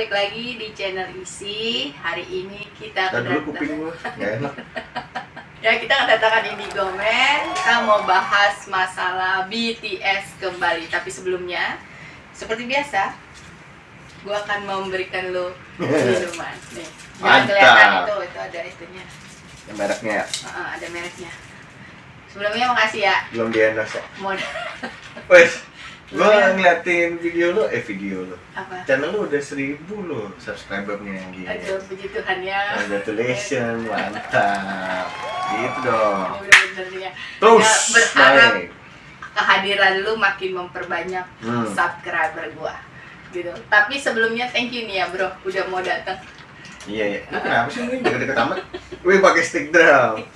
balik lagi di channel Isi. Hari ini kita dulu kuping gue, gak enak. Ya, kita kedatangan Indigo Man. Kita mau bahas masalah BTS kembali. Tapi sebelumnya, seperti biasa, gue akan memberikan lo minuman. Nih, jangan kelihatan itu ada itunya. Yang mereknya ya? Ada mereknya. Sebelumnya makasih ya. Belum di endorse ya? Wes. Gue ngeliatin video lo. Apa? Channel lo udah 1000 lo subscribernya yang gila. Aduh, puji Tuhan ya. Congratulations, mantap. Gitu dong. Ini bener-bener ya. Terus Ya, berharap naik. kehadiran lu makin memperbanyak subscriber gua gitu. Tapi sebelumnya thank you nih ya bro, udah mau datang. Iya. Lu kenapa sih ini deket-deket amat? Wih, pakai stick drum.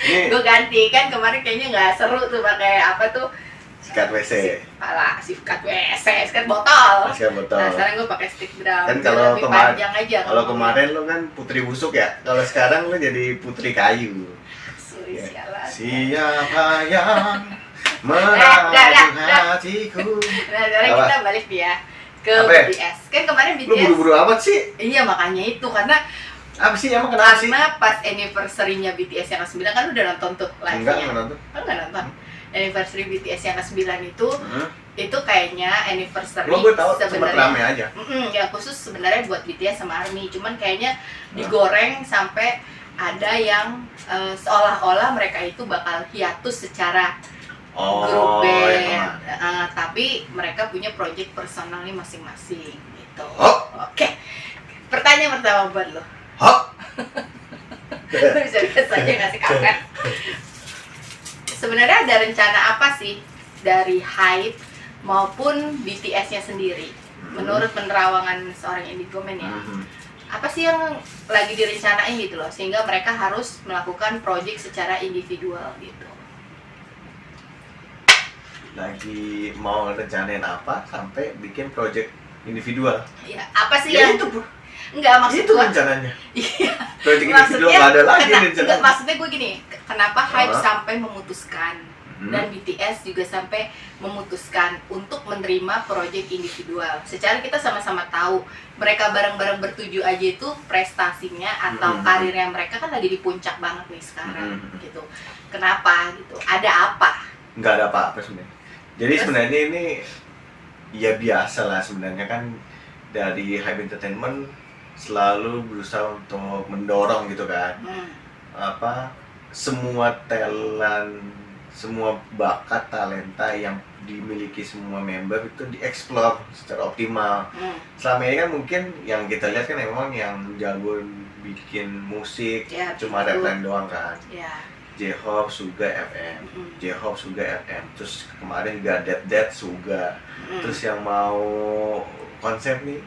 Ini Gue ganti kan kemarin kayaknya nggak seru tuh pakai apa tuh sikat WC. sikat WC, sikat botol. Sikat botol. Nah sekarang gue pakai stick drum. Kan Biar kalau lebih panjang aja. kalau kemarin lo kan putri busuk ya. Kalau sekarang lo jadi putri kayu. Ya. Sialan. Siapa yang merayu hatiku? Nah sekarang Apa? kita balik dia ke Apa ya? BTS. Kan kemarin Lu BTS. buru-buru amat sih? Iya makanya itu karena Apa sih emang kenapa sih? pas anniversary-nya BTS yang ke-9 kan udah nonton tuh live-nya. Enggak nonton. Oh, enggak nonton. Anniversary BTS yang ke-9 itu kayaknya anniversary Gua tahu sempat rame aja. Ya khusus sebenarnya buat BTS sama ARMY, cuman kayaknya digoreng sampai ada yang seolah-olah mereka itu bakal hiatus secara grup band. Tapi mereka punya project personalnya masing-masing gitu. Oke. Pertanyaan pertama buat lo. Lo bisa aja ngasih kabar. Sebenarnya ada rencana apa sih dari HYBE maupun BTS-nya sendiri? Menurut penerawangan seorang Indigo Man ya. Apa sih yang lagi direncanain gitu loh sehingga mereka harus melakukan project secara individual gitu. Lagi mau rencanain apa sampai bikin project individual? Ya, apa sih Ya yang itu, Bro. Enggak maksud Itu gua. rencananya. Iya. Project individual nggak ada lagi rencana. Enggak, maksudnya gue gini, kenapa HYBE sampai memutuskan dan BTS juga sampai memutuskan untuk menerima project individual. Secara kita sama-sama tahu mereka bareng-bareng bertuju aja itu prestasinya atau karirnya mereka kan lagi di puncak banget nih sekarang gitu. Kenapa gitu? Ada apa? Nggak ada apa-apa sebenarnya. Jadi sebenarnya ini ya biasa lah sebenarnya kan dari HYBE Entertainment selalu berusaha untuk mendorong gitu kan. Apa semua talent, semua bakat talenta yang dimiliki semua member itu dieksplor secara optimal. Selama ini kan mungkin yang kita lihat kan memang yang jago bikin musik Ya, cuma Rapline doang kan. Ya. J-Hope, Suga, FM, J-Hope, Suga, FM. Terus kemarin juga Dead Suga. Terus yang mau konsep nih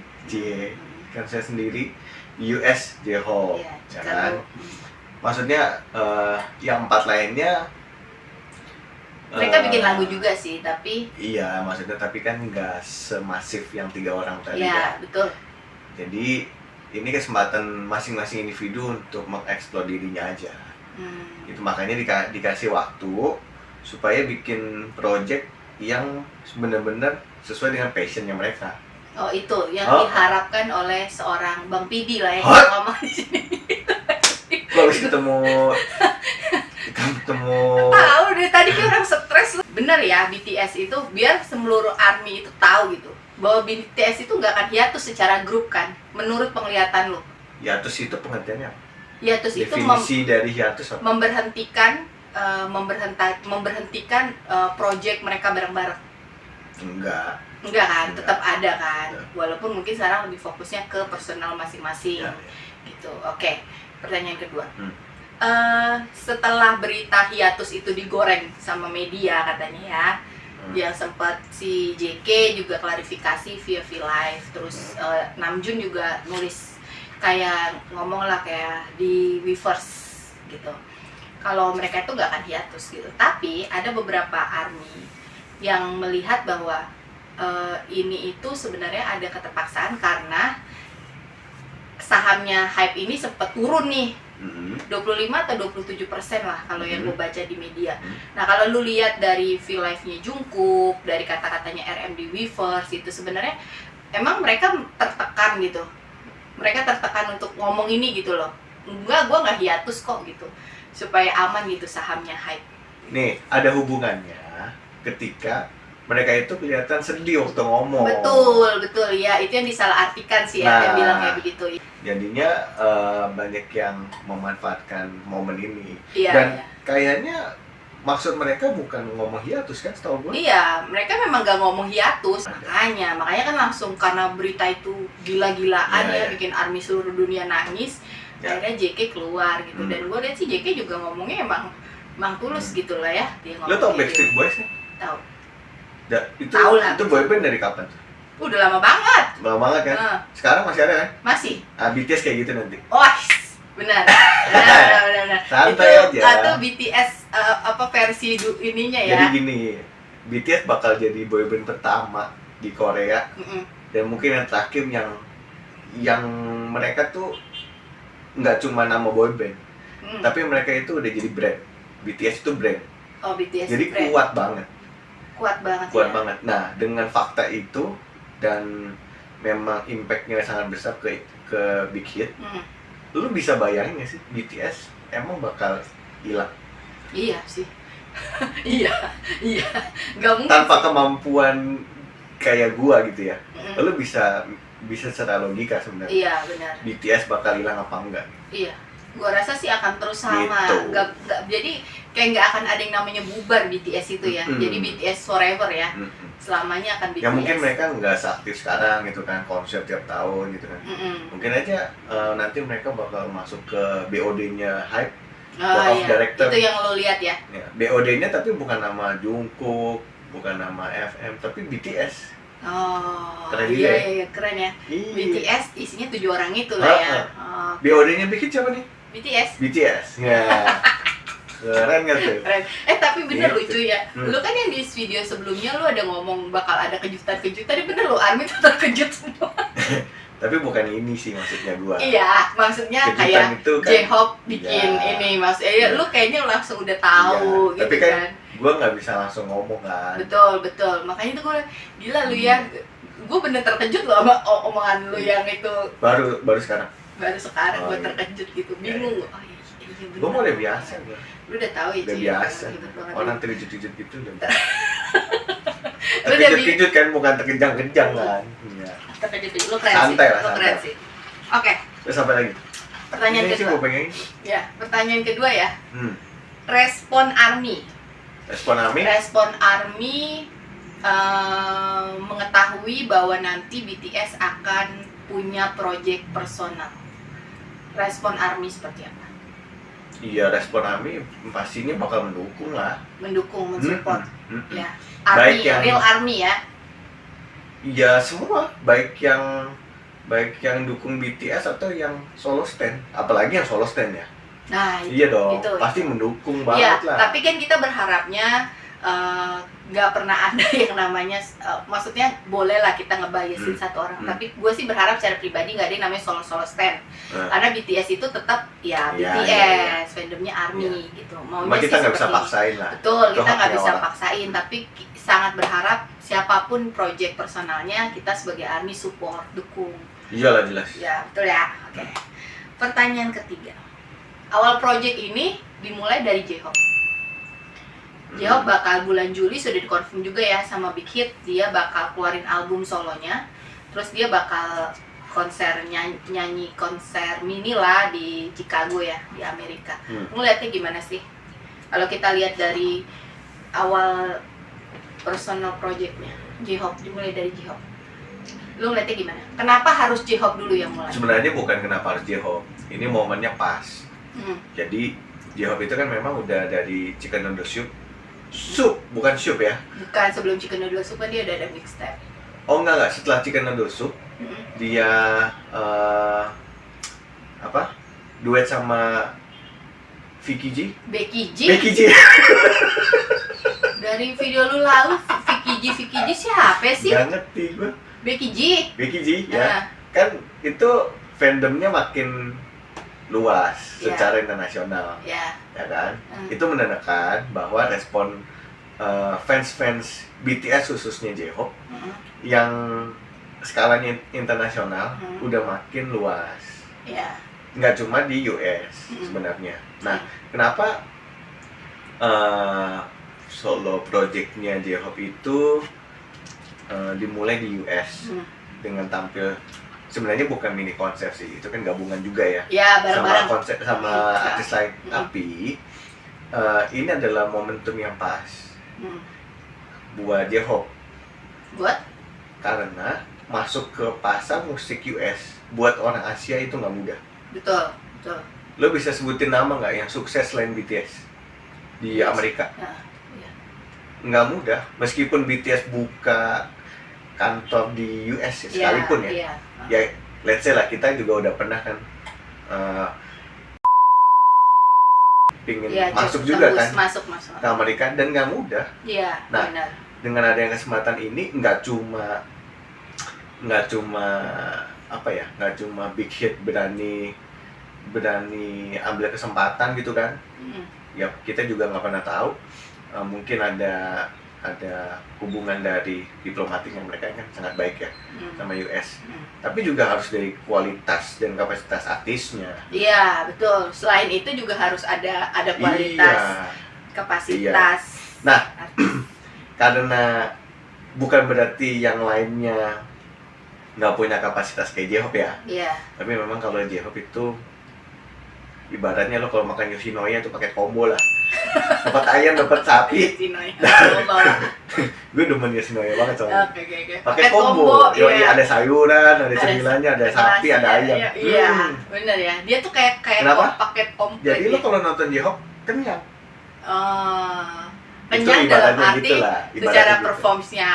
konser sendiri US J-Hope, Ya, kan? Maksudnya yang 4 lainnya mereka bikin lagu juga sih, tapi iya, maksudnya tapi kan nggak semasif yang 3 orang tadi ya, kan. betul. Jadi ini kesempatan masing-masing individu untuk mengeksplor dirinya aja. Itu makanya dikasih waktu supaya bikin project yang benar-benar sesuai dengan passionnya mereka. Oh, itu yang diharapkan oleh seorang Bang Pidi lah yang ngomong di sini. Kalau ketemu Tahu dari tadi kayak orang stres. Bener ya, BTS itu biar seluruh ARMY itu tahu gitu bahwa BTS itu nggak akan hiatus secara grup kan, menurut penglihatan lo. hiatus itu pengertiannya apa? Hiatus itu Definisi dari hiatus apa? memberhentikan project mereka bareng-bareng. Enggak Kan, tetap ada kan. Walaupun mungkin sekarang lebih fokusnya ke personal masing-masing. Gitu. Oke. Pertanyaan kedua. Setelah berita hiatus itu digoreng sama media katanya ya. Yang sempat si JK juga klarifikasi via V-Live, terus Namjoon juga nulis kayak ngomong lah kayak di Weverse gitu. Kalau mereka itu nggak akan hiatus gitu. Tapi ada beberapa ARMY yang melihat bahwa ini itu sebenarnya ada keterpaksaan karena sahamnya HYBE ini sempat turun nih 25 atau 27% lah kalau yang gue baca di media. Nah kalau lu lihat dari V-Live-nya Jungkook, dari kata-katanya RM di Weverse itu sebenarnya emang mereka tertekan gitu mereka tertekan untuk ngomong ini gitu loh. Enggak, gue nggak hiatus kok gitu, supaya aman gitu sahamnya Hype. Nih, ada hubungannya ketika mereka itu kelihatan sedih waktu ngomong. Betul ya, itu yang disalahartikan sih ya, yang bilang kayak begitu. Jadinya banyak yang memanfaatkan momen ini. Iya, dan iya. Kayaknya maksud mereka bukan ngomong hiatus kan, setahu gue. Iya, mereka memang gak ngomong hiatus. Makanya kan langsung karena berita itu gila-gilaan Iya. bikin army seluruh dunia nangis. Akhirnya JK keluar gitu. Dan gue lihat sih JK juga ngomongnya emang tulus gitu lah ya. Dia Lo tau Backstreet Boys kan? Tahu. Tahu lah. Itu boyband dari kapan tuh? Udah lama banget. Lama banget kan? Sekarang masih ada kan? Masih. BTS kayak gitu nanti. Wah, benar. Santai itu, aja. Itu BTS versi ininya ya. Jadi gini, BTS bakal jadi boyband pertama di Korea. Dan mungkin yang terakhir yang mereka tuh nggak cuma nama boyband, tapi mereka itu udah jadi brand. BTS itu brand. Oh, BTS jadi brand. kuat banget. Kuat banget. Nah, dengan fakta itu dan memang impactnya sangat besar ke Big Hit, lu bisa bayangin nggak sih BTS emang bakal hilang? Iya sih. iya. Gak mungkin. Tanpa kemampuan kayak gua gitu ya. Lu bisa secara logika sebenarnya. Iya, benar. BTS bakal hilang apa enggak? Iya. Gua rasa sih akan terus sama. Gitu. Jadi kayak nggak akan ada yang namanya bubar BTS itu ya. Jadi BTS forever ya. Selamanya akan BTS. Ya mungkin mereka nggak seaktif sekarang gitu kan, konser tiap tahun gitu kan. Mungkin aja nanti mereka bakal masuk ke BOD-nya Hype, Board of Director. Itu yang lo lihat ya. BOD-nya tapi bukan nama Jungkook, bukan nama FM, tapi BTS. Oh, keren juga iya, keren ya. Iya. BTS isinya 7 orang itu lah ya. BOD-nya bikin siapa nih? BTS. Ya. Keren gak tuh? Keren. Tapi bener Gitu. lucu ya. Lu kan yang di video sebelumnya lu ada ngomong bakal ada kejutan-kejutan. Bener lu, ARMY tuh terkejut semua. Tapi bukan ini sih maksudnya gua. Iya, maksudnya Kejutan kayak itu kan, J-Hope bikin ini, maksudnya lu kayaknya langsung udah tahu gitu tapi kan gua nggak bisa langsung ngomong kan. Betul. Makanya itu gue gila lu ya. Gue bener terkejut loh sama omongan lu yang itu. Baru sekarang. Baru sekarang gue Iya. terkejut gitu, bingung. Oh iya bener. Gua mau udah biasa gua. Lu udah tahu ya, Udah Ci, biasa. gitu banget. Orang terkejut-kejut gitu udah. Lu udah Terkejut-kejut kan bukan terkejang-kejang kan. Iya. terkejut. Lu keren Santai sih. lah, Lu keren santai. sih. Oke, Terus apa lagi? pertanyaan Ini sih kedua. gua pengen. Ya, pertanyaan kedua ya. Respon Respon ARMY mengetahui bahwa nanti BTS akan punya project personal. Respon ARMY seperti apa? Iya, respon ARMY pastinya bakal mendukung lah. Mendukung, mensupport. Ya, Baik ARMY, yang- real ARMY ya. Iya, semua baik yang dukung BTS atau yang solo stand, apalagi yang solo stand ya. Nah, Iya dong, itu. pasti mendukung Iya, banget lah. tapi kan kita berharapnya nggak pernah ada yang namanya, maksudnya boleh lah kita ngebiasin satu orang, tapi gue sih berharap secara pribadi nggak ada yang namanya solo sstand, karena BTS itu tetap ya BTS, iya. fandomnya ARMY gitu. Maunya Cuma sih kita nggak bisa seperti- paksain lah. Betul, Itu kita nggak haknya bisa orang. paksain, tapi sangat berharap siapapun project personalnya kita sebagai ARMY support, dukung. Iyalah jelas. Ya, betul ya. Oke. Pertanyaan ketiga. Awal project ini dimulai dari J-Hope. J-Hope bakal bulan Juli sudah dikonfirm juga ya sama Big Hit, dia bakal keluarin album solonya. Terus dia bakal konser nyanyi konser mini lah di Chicago ya, di Amerika. Ngeliatnya gimana sih? Kalau kita lihat dari awal personal projectnya J-Hope, dimulai dari J-Hope. Lu ngeliatnya gimana? Kenapa harus J-Hope dulu yang mulai? Sebenarnya bukan kenapa harus J-Hope, ini momennya pas. Jadi J-Hope itu kan memang udah dari Chicken Noodle Soup, bukan soup ya? Bukan, sebelum Chicken Noodle Soup kan dia udah ada mixtape. Oh enggak, setelah Chicken Noodle Soup dia duet sama Vicky G. Becky G. Becky G. Dari video lu lalu Vicky G siapa sih? Gak ngerti gue. Becky G. Becky G ya. Kan itu fandomnya makin luas secara internasional. Ya. Ya kan? Itu menandakan bahwa respon fans BTS khususnya J-Hope yang skalanya internasional udah makin luas. Iya. Nggak cuma di US sebenarnya. Nah, kenapa solo projectnya J-Hope itu dimulai di US dengan tampil, sebenarnya bukan mini konser sih, itu kan gabungan juga ya, bareng-bareng sama konser sama artis lain. Tapi ini adalah momentum yang pas buat J-Hope. Buat? Karena masuk ke pasar musik US buat orang Asia itu nggak mudah. Betul. Lo bisa sebutin nama nggak yang sukses selain BTS di Amerika? Nggak mudah, meskipun BTS buka kantor di US ya, sekalipun ya. Let's say lah, kita juga udah pernah kan pingin masuk juga kan masuk ke Amerika, dan nggak mudah. Nah, benar. dengan adanya kesempatan ini nggak cuma big hit berani ambil kesempatan gitu kan. Ya kita juga nggak pernah tahu, mungkin ada hubungan dari diplomatik yang mereka kan sangat baik ya sama US. Tapi juga harus dari kualitas dan kapasitas artisnya. Iya, betul. Selain itu juga harus ada kualitas, kapasitas. Nah, karena bukan berarti yang lainnya nggak punya kapasitas kayak J-Hope ya. Iya. Tapi memang kalau J-Hope itu ibaratnya lo kalau makan Yoshinoya itu pakai combo lah. Dapat ayam, dapat sapi. Gue demen Yoshinoya banget soalnya. Oke. Pakai combo. Iya. Ada sayuran, ada cemilannya, ada sapi, ada ayam. Iya, benar ya. Dia tuh kayak paket komplit. Jadi lo kalau nonton J-Hope kenyang. Kenyang dalam arti secara gitu. performance-nya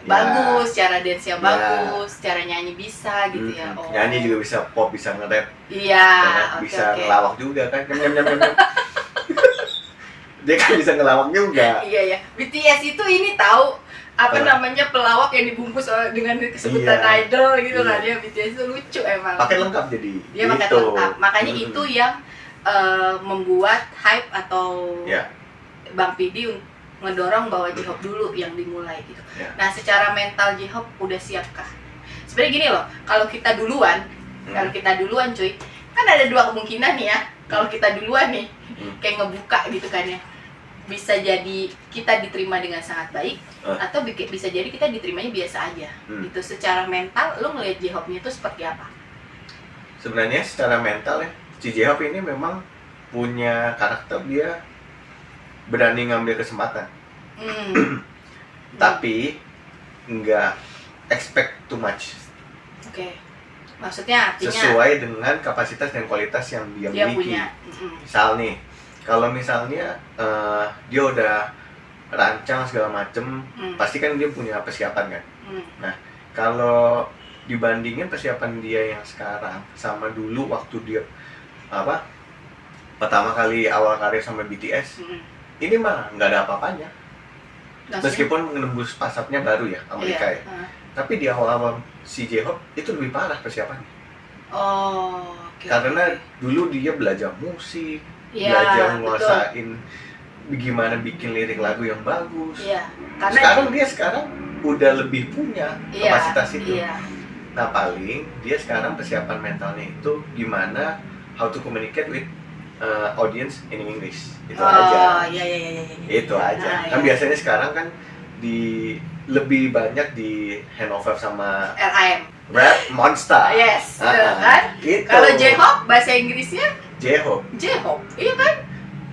bagus, cara dance-nya bagus, cara nyanyi bisa gitu ya. Nyanyi juga bisa pop, bisa nge-rap. Iya, bisa ngelawak juga kan. Nyam. Dia kan bisa ngelawak juga. Iya. BTS itu ini tahu namanya pelawak yang dibungkus dengan sebutan idol gitu kan ya. BTS itu lucu emang. Pakai lengkap jadi. Dia pakai lengkap. Makanya itu yang membuat hype atau Bang Pidi ngedorong bahwa J-Hope dulu yang dimulai gitu. Nah, secara mental J-Hope udah siapkah? Sebenarnya gini loh, kalau kita duluan cuy, kan ada dua kemungkinan nih ya. Kalau kita duluan nih, kayak ngebuka gitu kan ya, bisa jadi kita diterima dengan sangat baik, atau bisa jadi kita diterimanya biasa aja. Gitu. Secara mental, lo ngelihat J-Hope-nya itu seperti apa? Sebenarnya secara mental ya, si J-Hope ini memang punya karakter, dia berani ngambil kesempatan. Tapi nggak expect too much. Oke. Maksudnya artinya sesuai dengan kapasitas dan kualitas yang dia miliki. Punya. Misal nih, kalau misalnya dia udah rancang segala macem, pasti kan dia punya persiapan kan. Nah, kalau dibandingin persiapan dia yang sekarang sama dulu waktu dia pertama kali awal karir sama BTS, ini mah nggak ada apa-apanya. Meskipun menembus pasarnya baru ya, Amerika ya. Tapi di awal-awal si J-Hope itu lebih parah persiapannya. Karena dulu dia belajar musik, belajar nguasain gimana bikin lirik lagu yang bagus. Sekarang udah lebih punya kapasitas itu. Nah, paling dia sekarang persiapan mentalnya itu gimana how to communicate with audience in English. Itu aja. Itu aja. Kan biasanya sekarang kan lebih banyak di handover sama RAM. Rap Monster. Yes, kan? Gitu. Kalau J-Hope bahasa Inggrisnya J-Hope. Iya kan?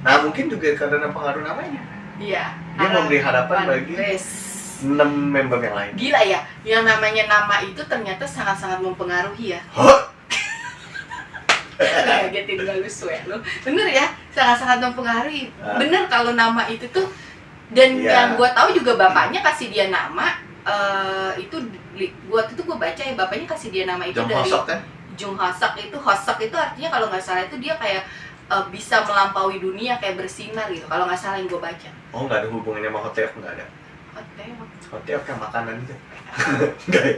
Nah, mungkin juga karena pengaruh namanya. Iya. Dia memberi harapan bagi 6 member yang lain. Gila ya, yang namanya nama itu ternyata sangat-sangat mempengaruhi ya. Ngagetin gak lu lo. Bener ya, sangat-sangat mempengaruhi. Bener kalau nama itu tuh, dan yang gue tahu juga bapaknya kasih dia nama itu waktu itu gue baca ya, bapaknya kasih dia nama itu dari Jung Hoseok itu. Hoseok itu artinya kalau nggak salah itu dia kayak bisa melampaui dunia, kayak bersinar gitu. Kalau nggak salah yang gue baca. Oh, nggak ada hubungannya sama Hoteok, nggak ada. Hoteok kayak makanan gitu. Nggak ya?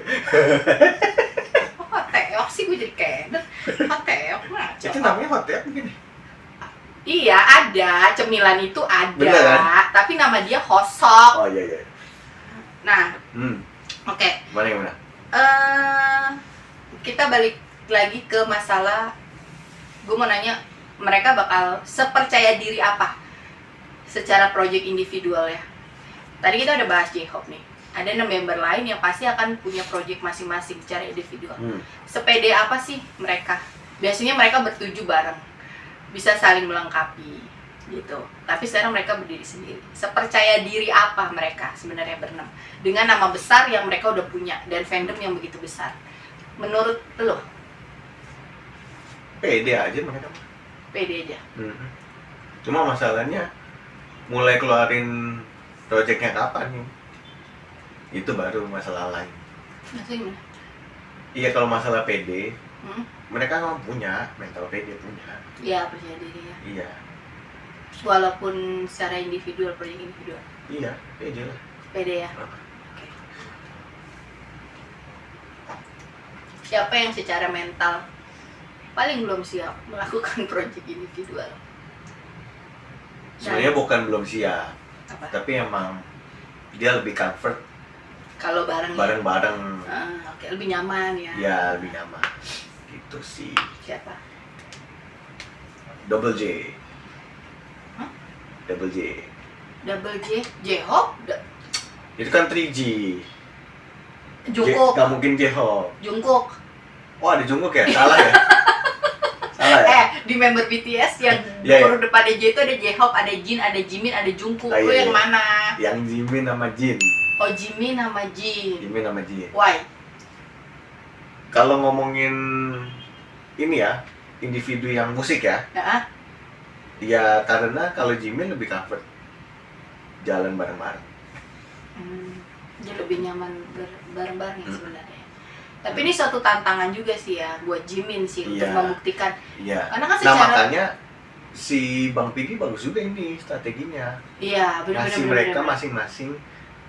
Hoteok sih, gue jadi keder. Hoteok ngaco. Itu namanya Hoteok mungkin. Iya, ada cemilan itu ada. Bener, kan? Tapi nama dia Hoseok. Oh iya. Nah, oke. Gimana? Kita balik lagi ke masalah, gue mau nanya mereka bakal sepercaya diri apa secara project individual ya. Tadi kita udah bahas J-Hope nih, ada 6 member lain yang pasti akan punya project masing-masing secara individual. Sepede apa sih mereka? Biasanya mereka bertuju bareng, bisa saling melengkapi gitu. Tapi sekarang mereka berdiri sendiri. Sepercaya diri apa mereka sebenarnya berenam dengan nama besar yang mereka udah punya dan fandom yang begitu besar? Menurut lo? Pede aja mereka. Pede aja. Cuma masalahnya mulai keluarin projectnya kapan nih? Itu baru masalah lain. Maksudnya gimana? Iya, kalau masalah pede, mereka kan punya mental pede, punya. Iya, percaya diri ya. Iya. Walaupun secara individual, project individual. Iya, pede lah. Pede ya. Oke. Siapa yang secara mental paling belum siap melakukan project individual? Sebenarnya bukan belum siap, Apa? tapi emang dia lebih comfort Kalau bareng. bareng-bareng. Oke, lebih nyaman ya. Ya, lebih nyaman. Gitu sih. Siapa? Double J. Hah? Double J. Double J, J-Hope, Itu kan 3G. Jungkook. Gak mungkin J-Hope. Jungkook. Oh, ada Jungkook ya? Salah ya? Salah ya? Di member BTS yang Iya, huruf depannya J itu ada J-Hope, ada Jin, ada Jimin, ada Jungkook. Ah, Lu iya, yang iya. mana? Yang Jimin sama Jin. Oh, Jimin sama Jin. Jimin sama Jin. Why? Kalau ngomongin ini ya, individu yang musik ya, Nah, ya karena kalau Jimin lebih comfort jalan bareng-bareng. dia lebih nyaman bareng-bareng ya sebenarnya. Tapi ini suatu tantangan juga sih ya buat Jimin sih untuk Iya. membuktikan. Iya. Karena kan Nah, secara makanya si Bang Pidi bagus juga ini strateginya. iya, benar-benar Ngasih mereka masing-masing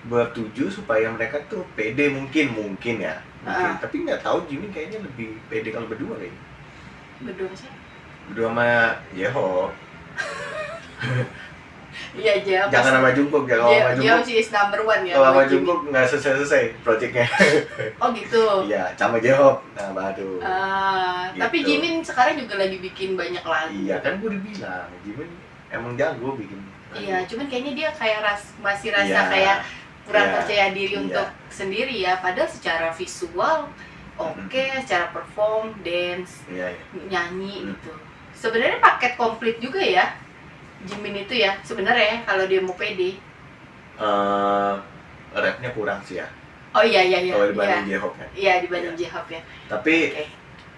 bertuju supaya mereka tuh pede, mungkin ya. Mungkin. Tapi nggak tahu, Jimin kayaknya lebih pede kalau berdua kayaknya. berdua sih. Berdua sama J-Hope. Iya, J-Hope. Jangan sama Jungkook ya. Kalau sama J-Hope Jungkook, sih is number one ya. kalau sama buat Jimin. Jungkook nggak selesai projectnya. Oh gitu. Iya, sama J-Hope. Nah, baru. Tapi Gitu. Jimin sekarang juga lagi bikin banyak lagu. Iya, kan gue udah bilang, Jimin emang jago bikin. Iya, cuman kayaknya dia kayak masih rasa Iya. kayak kurang Iya. percaya diri Iya. untuk sendiri ya. Padahal secara visual oke, secara perform, dance, Iya, iya. nyanyi gitu. Sebenarnya paket komplit juga ya Jimin itu ya. Sebenarnya kalau dia mau pede. Rapnya kurang sih ya. Oh iya. Kalau dibanding J-Hope ya. Iya, dibanding J-Hope ya. Tapi Oke.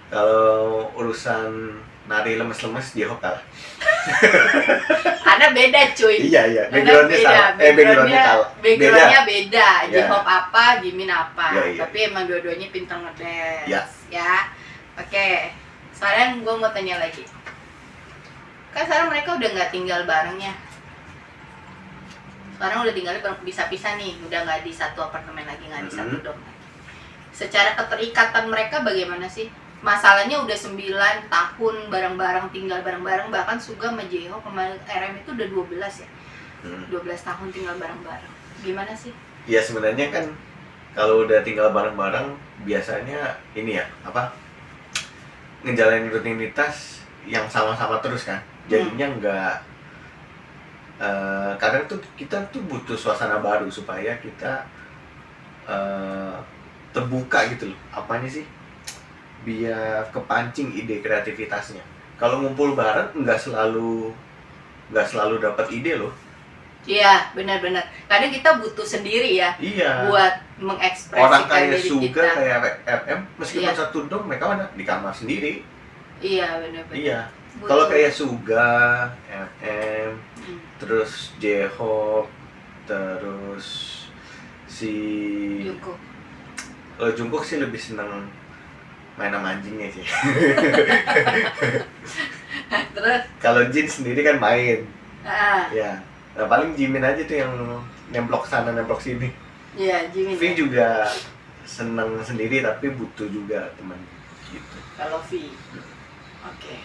kalau urusan nari lemes-lemes J-Hope kalah. Karena beda cuy. Iya. Karena Backgroundnya beda. salah. Backgroundnya kalah. Backgroundnya beda. Iya. J-Hope apa, Jimin apa. Iya. Tapi emang dua-duanya pintar ngedance. Iya. Ya. Oke. Sekarang gue mau tanya lagi. Kan sekarang mereka udah nggak tinggal bareng ya. Sekarang udah tinggalnya pisah-pisah nih. Udah nggak di satu apartemen lagi, nggak di satu dom lagi. Secara keterikatan mereka bagaimana sih? Masalahnya udah 9 tahun bareng-bareng, tinggal bareng-bareng. Bahkan Suga sama J-Hope sama RM itu udah 12 ya. 12 tahun tinggal bareng-bareng. Gimana sih? Ya sebenarnya kan kalau udah tinggal bareng-bareng biasanya ini ya, apa? Ngejalanin rutinitas yang sama-sama terus kan. Jadinya nggak kadang tuh kita tuh butuh suasana baru supaya kita terbuka gitu loh. Apanya sih? Biar kepancing ide kreativitasnya. Kalau ngumpul bareng nggak selalu dapat ide loh. Iya, benar-benar. Kadang kita butuh sendiri ya Iya. buat Orang mengekspresikan kayak diri Suga, kita. kayak FM, meskipun Iya. satu dom mereka mana di kamar sendiri. Iya, benar-benar. Iya. Butuh. Kalau kayak Suga, FM, terus J-Hope, terus si Jungkook. kalau Jungkook sih lebih seneng main sama anjingnya sih. Terus Kalau Jin sendiri kan main, iya, ya. Nah, paling Jimin aja tuh yang nemplok sana nemplok sini. Jimin. V Ya. juga seneng sendiri tapi butuh juga teman gitu. Kalau V. Oke.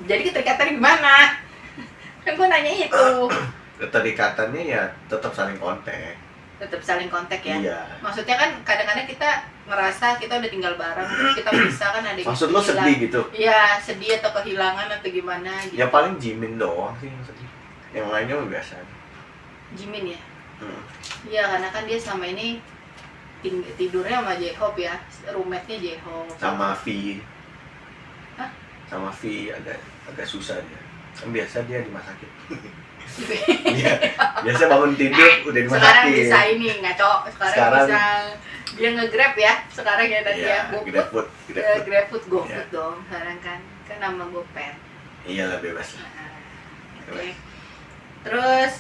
Jadi keterikatan gimana? Kan gue nanya itu. Keterikatannya ya tetap saling kontak. tetap saling kontak ya. Iya. Maksudnya kan kadang-kadang kita ngerasa kita udah tinggal bareng terus kita bisa kan ada yang Maksud lo hilang. sedih gitu? Iya, sedih atau kehilangan atau gimana gitu. Ya paling Jimin doang sih yang sedih. Yang lainnya mah biasa. Jimin ya. Hmm. Iya, karena kan dia sama ini tidurnya sama J-Hope ya, roommate-nya J-Hope. Sama V. Hah? Sama V agak susah dia. Kan biasa dia di rumah sakit. Iya. Biasa bangun tidur udah di rumah Sekarang sakit. bisa ini ngaco, sekarang bisa dia nge-grab ya, sekarang ya tadi Iya, ya, GoFood. GrabFood. GrabFood, GoFood Iya. dong, sekarang kan nama GoPet. Iyalah bebas lah. Nah, oke. Terus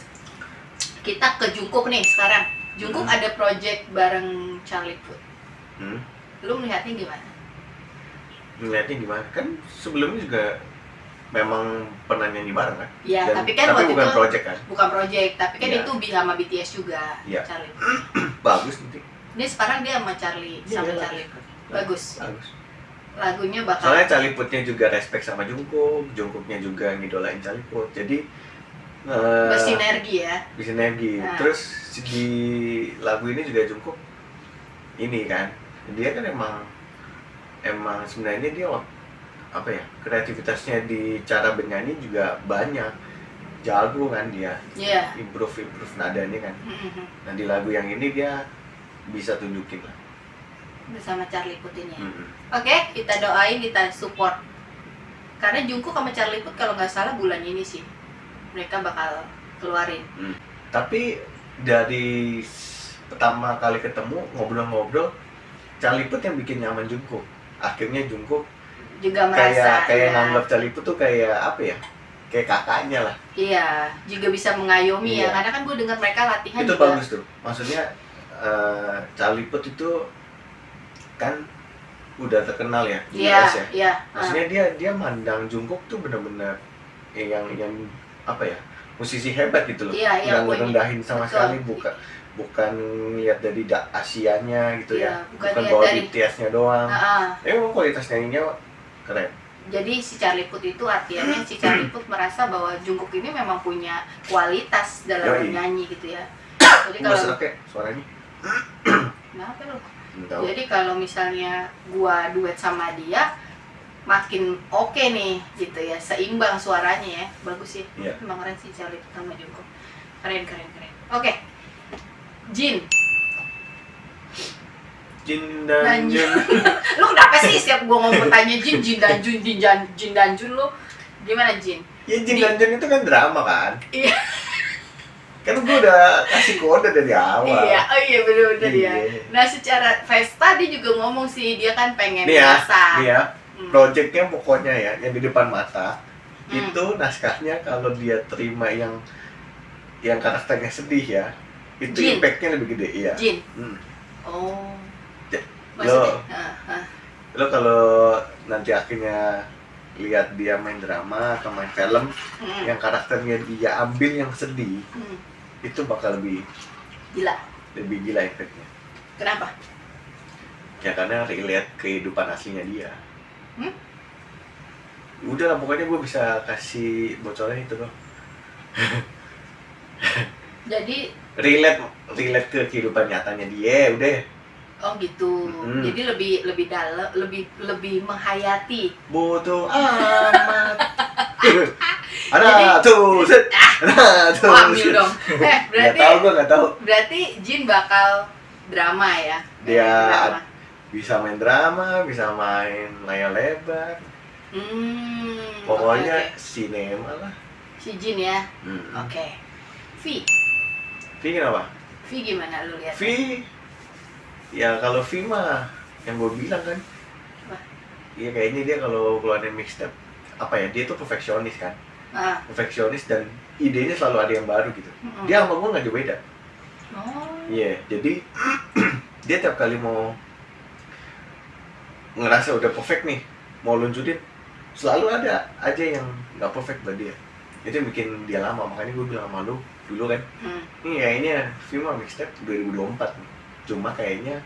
kita ke Jungkook nih sekarang. Jungkook ada project bareng Charlie Puth. Hmm. Lu melihatnya gimana? Ngeliatnya gimana? Kan sebelumnya juga memang pernah nyanyi bareng kan? Ya, Dan- tapi kan waktu bukan itu project kan? bukan project, tapi kan Iya. itu sama BTS juga, Iya. Charlie Puth. Bagus nanti. Ini sekarang dia sama Charlie, Iya, sama iya. Charlie Puth. Bagus. Bagus. Lagunya bakal Soalnya Charlie Puth-nya juga respect sama Jungkook, Jungkooknya juga ngidolain Charlie Puth. Jadi bersinergi ya. bersinergi. Nah. Terus di lagu ini juga Jungkook ini kan, dia kan emang sebenarnya dia apa ya, kreativitasnya di cara bernyanyi juga banyak, jago kan dia, Iya. improve nadanya kan. Mhm. Nah di lagu yang ini dia bisa tunjukin lah. Bersama Charlie Puth ini ya. Mm-mm. Oke, kita doain, kita support. Karena Jungkook sama Charlie Puth kalau nggak salah bulan ini sih mereka bakal keluarin. Tapi dari pertama kali ketemu ngobrol-ngobrol, Charlie Puth yang bikin nyaman Jungkook. Akhirnya Jungkook Juga merasa kayak ya, nganggap Charlie Puth tuh kayak apa ya? Kayak kakaknya lah. iya, juga bisa mengayomi Iya. ya. Karena kan gue dengar mereka latihan Itu juga. bagus tuh. Maksudnya Charlie Puth itu kan udah terkenal ya di Iya, US ya. iya. Maksudnya dia mandang Jungkook tuh bener-bener yang apa ya, musisi hebat gitu loh. Iya, iya, Nggak pokoknya. ngerendahin sama Betul. sekali, bukan lihat dari Asianya gitu Iya, ya, bukan bukan lihat bawa dari- BTS-nya doang. Emang kualitas nyanyinya keren. Jadi si Charlie Puth itu artinya si Charlie Puth merasa bahwa Jungkook ini memang punya kualitas dalam Yoi. bernyanyi gitu ya. Jadi Nggak kalau serak ya suaranya. kenapa lu? Nggak tahu. Jadi kalau misalnya gua duet sama dia makin oke nih gitu ya, seimbang suaranya ya, bagus sih. Iya. Emang keren sih Charlie Puth sama Jungkook. Keren. Oke. Jin Dan Jun. Lu kenapa sih setiap gua ngomong tanya Jin dan Jun lu gimana Jin? Ya Jin dan Jun itu kan drama kan. Iya. Kan gue udah kasih kode dari awal. Iya, oh iya bener-bener ya. Iya. Nah secara Vesta dia juga ngomong sih, dia kan pengen Nih masak. ya, Hmm. projectnya pokoknya ya, yang di depan mata Hmm. itu naskahnya kalau dia terima yang karakternya sedih ya, itu Jin. impactnya lebih gede ya. Jin. Hmm. Oh. Ja- Maksudnya? Lo kalau nanti akhirnya lihat dia main drama atau main film, Hmm. yang karakternya dia ambil yang sedih, Hmm. itu bakal lebih Gila. gila impactnya. Kenapa? Ya karena relate kehidupan aslinya dia. Hmm? Udah lah, pokoknya gue bisa kasih bocoran itu loh. Jadi, relate ke kehidupan nyatanya dia, udah. oh gitu. Hmm. Jadi lebih dalam, lebih menghayati. Bodoh amat. Ada tuh, set. Ada tuh. Oh, ambil dong. Nggak tahu, gue nggak tahu. Berarti Jin bakal drama ya? Dia Drama. bisa main drama, bisa main layar lebar. oke. Pokoknya sinema lah. Si Jin ya. Hmm. Oke. V kenapa? V gimana lu lihat? V, ya kalau V mah yang gue bilang kan, Apa? iya kayaknya dia kalau keluarin mixtape, apa ya, dia tuh perfeksionis kan, perfeksionis dan idenya selalu ada yang baru gitu. Mm-mm. Dia sama gue nggak jauh beda. Oh. Iya, jadi dia tiap kali mau ngerasa udah perfect nih, mau luncurin, selalu ada aja yang nggak perfect buat dia. Itu yang bikin dia lama, makanya gue bilang sama lu dulu kan, ini kayaknya film mixtape 2024 nih. Cuma kayaknya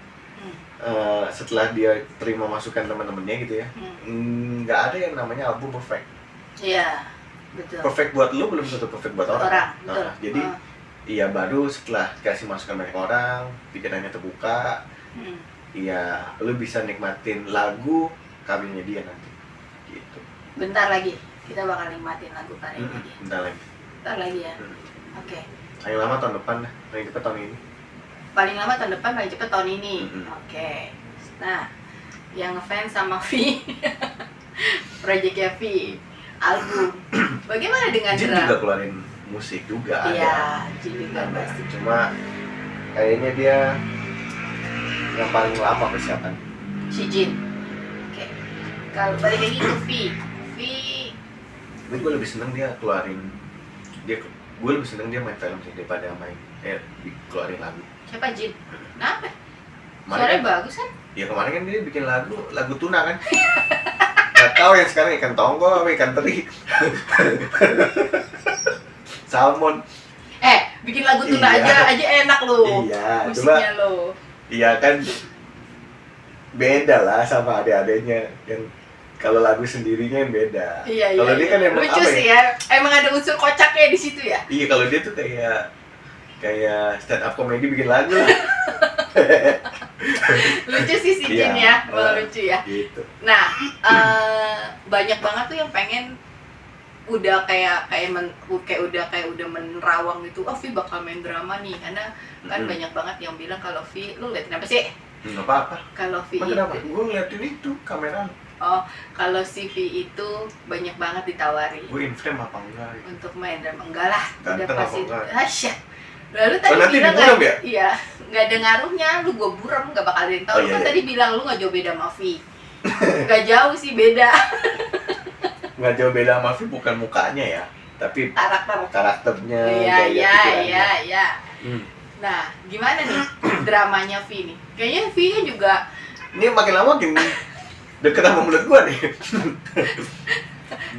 setelah dia terima masukan teman-temannya gitu ya, nggak ada yang namanya album perfect. Iya, betul. Perfect buat lu belum tentu perfect buat orang. Orang, Nah, betul. jadi iya baru setelah kasih masukan banyak orang, pikirannya terbuka, iya lu bisa nikmatin lagu karyanya dia nanti gitu. Bentar lagi kita bakal nikmatin lagu karyanya dia. Bentar lagi ya. Oke. Paling lama tahun depan lah, paling cepat tahun ini. Paling lama tahun depan, paling cepat tahun ini. Oke. Nah, yang ngefans sama V, projectnya V, album. Bagaimana dengan Jin juga keluarin musik juga. Iya, Jin juga pasti. Cuma kayaknya dia yang paling lama persiapan. Si Jin. Oke. Kalau balik lagi ke V, gue lebih seneng dia keluarin gue lebih seneng dia main film sih daripada keluarin lagu. Siapa Jin? Kenapa? Kemarin Suaranya bagus kan? Ya kemarin kan dia bikin lagu tuna kan. Gak tau yang sekarang ikan tongkol apa ikan teri. Salmon. Bikin lagu tuna aja enak loh. Iya, musiknya lo. Iya kan beda lah sama adik-adiknya yang kalau lagu sendirinya yang beda. Iya. Kalau dia kan emang lucu sih ya. Emang ada unsur kocaknya di situ ya. Iya, kalau dia tuh kayak stand up comedy bikin lagu. Lucu sih si Jin ya, lucu ya. Gitu. Nah, banyak banget tuh yang pengen udah kayak udah menerawang gitu. Oh, Vi bakal main drama nih karena kan banyak banget yang bilang kalau Vi, lu liatin apa sih? Nggak apa-apa. Kalau Vi kenapa? itu, Gue ngeliatin itu kamera. oh, kalau si V itu banyak banget ditawari. Gue in frame apa enggak? Untuk main drama enggak lah, udah Ganteng pasti. apa enggak? Asyik. Lalu tadi nanti bilang diburam ya? Iya, nggak ada ngaruhnya. Lu gua buram nggak bakal ada yang tahu. Oh, Lu iya, kan iya. tadi bilang lu nggak jauh beda sama V. Nggak jauh sih beda. Nggak jauh beda sama Vi, bukan mukanya ya, tapi karakternya. Iya. Nah, gimana nih dramanya V nih? Kayaknya V kan juga Ini makin lama makin deket sama mulut gua nih.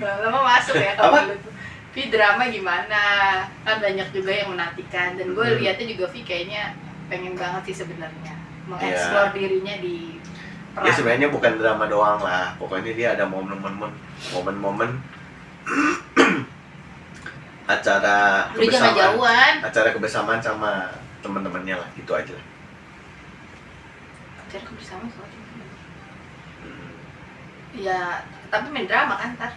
lama masuk ya kalau mulut. V drama gimana? Kan banyak juga yang menantikan dan gue lihatnya juga V kayaknya pengen banget sih sebenarnya mengeksplor dirinya di peran. Ya sebenarnya bukan drama doang lah, pokoknya dia ada momen-momen acara Lu jangan jauhan. acara kebersamaan sama teman-temannya lah, gitu aja lah. Acara kebersamaan soalnya. Ya, tapi main drama kan ntar.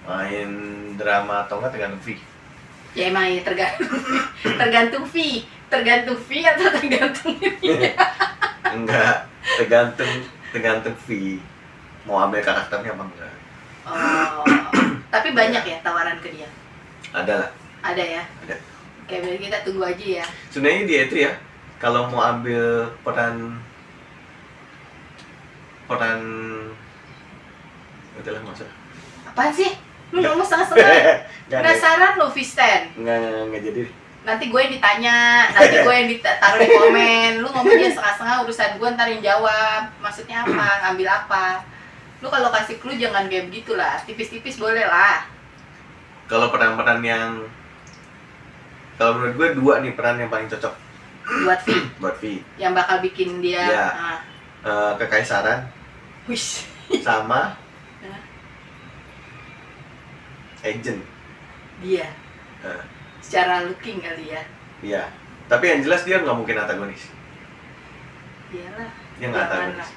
Main drama atau enggak tergantung V. Ya emang ya tergantung V atau tergantung ini. Enggak, tergantung V mau ambil karakternya apa enggak. Oh, tapi banyak ya tawaran ke dia. Ada lah. Ada ya. Ada. Oke, berarti kita tunggu aja ya. Sebenarnya dia itu ya, kalau mau ambil peran udahlah nggak usah. Apaan sih? Lu ngomong setengah-setengah. Penasaran lu, Visten? Nggak jadi. Nanti gue yang ditanya, nanti gue yang ditaruh di komen. Lu ngomongnya setengah-setengah, urusan gue ntar yang jawab. Maksudnya apa? Ngambil apa? Lu kalau kasih clue jangan kayak begitu lah. Tipis-tipis boleh lah. Kalau peran-peran kalau menurut gue 2 nih peran yang paling cocok Buat V. V. Yang bakal bikin dia. Iya. Kekaisaran Wish. sama agent. Dia. Nah, Secara looking kali ya. iya. Tapi yang jelas dia nggak mungkin antagonis. Iyalah. Dia nggak antagonis.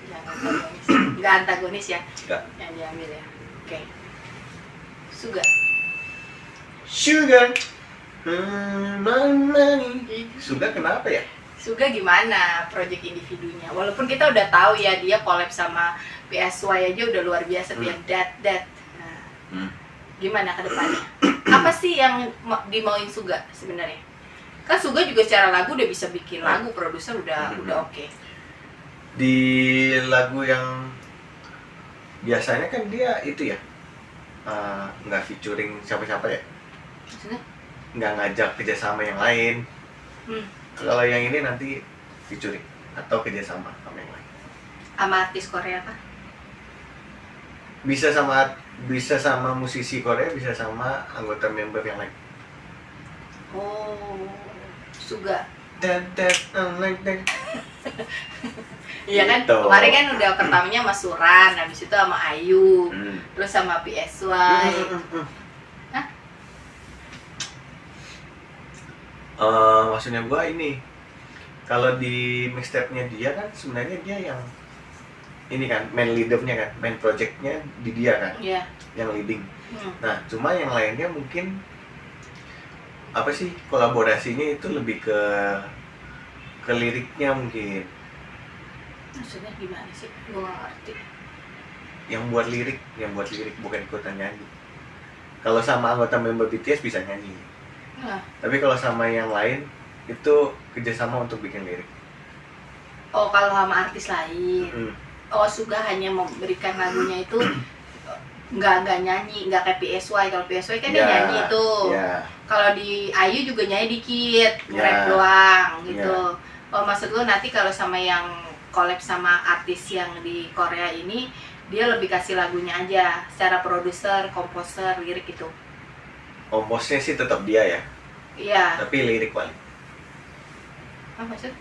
Nggak antagonis ya. Nggak. Yang diambil ya. Oke. Sugar. Sugar kenapa ya? Suga gimana project individunya? Walaupun kita udah tahu ya dia collab sama PSY aja udah luar biasa tuh yang that. Nah, gimana ke depannya? Apa sih yang dimauin Suga sebenarnya? Kan Suga juga secara lagu udah bisa bikin lagu, produser udah oke. Di lagu yang biasanya kan dia itu ya nggak featuring siapa-siapa ya, Maksudnya? nggak ngajak kerjasama yang lain. Kalau yang ini nanti featuring atau kerjasama sama yang lain. Sama artis Korea apa? Bisa sama musisi Korea, bisa sama anggota member yang lain. Oh, Suga. Like that. Iya kan, Gitu. kemarin kan udah pertamanya sama Suran, habis itu sama Ayu, terus sama PSY. Maksudnya gua ini, kalau di mixtape-nya dia kan sebenarnya dia yang ini kan main leader-nya kan, main project-nya di dia kan, Iya. yang leading. Hmm. Nah, cuma yang lainnya mungkin apa sih, kolaborasinya itu lebih ke liriknya mungkin. Maksudnya gimana sih? Gue gak ngerti. Yang buat lirik bukan ikutan nyanyi. Kalau sama anggota member BTS bisa nyanyi. Nah. Tapi kalau sama yang lain itu kerjasama untuk bikin lirik. Oh, kalau sama artis lain. Oh, Suga hanya memberikan lagunya itu nggak nyanyi, nggak kayak PSY. Kalau PSY kan dia nyanyi itu. Kalau di Ayu juga nyanyi dikit, nge-rap doang gitu. Oh, maksud lu nanti kalau sama yang collab sama artis yang di Korea ini, dia lebih kasih lagunya aja secara produser, komposer, lirik itu. Komposnya sih tetap dia ya. Iya. Tapi lirik paling. Apa maksud?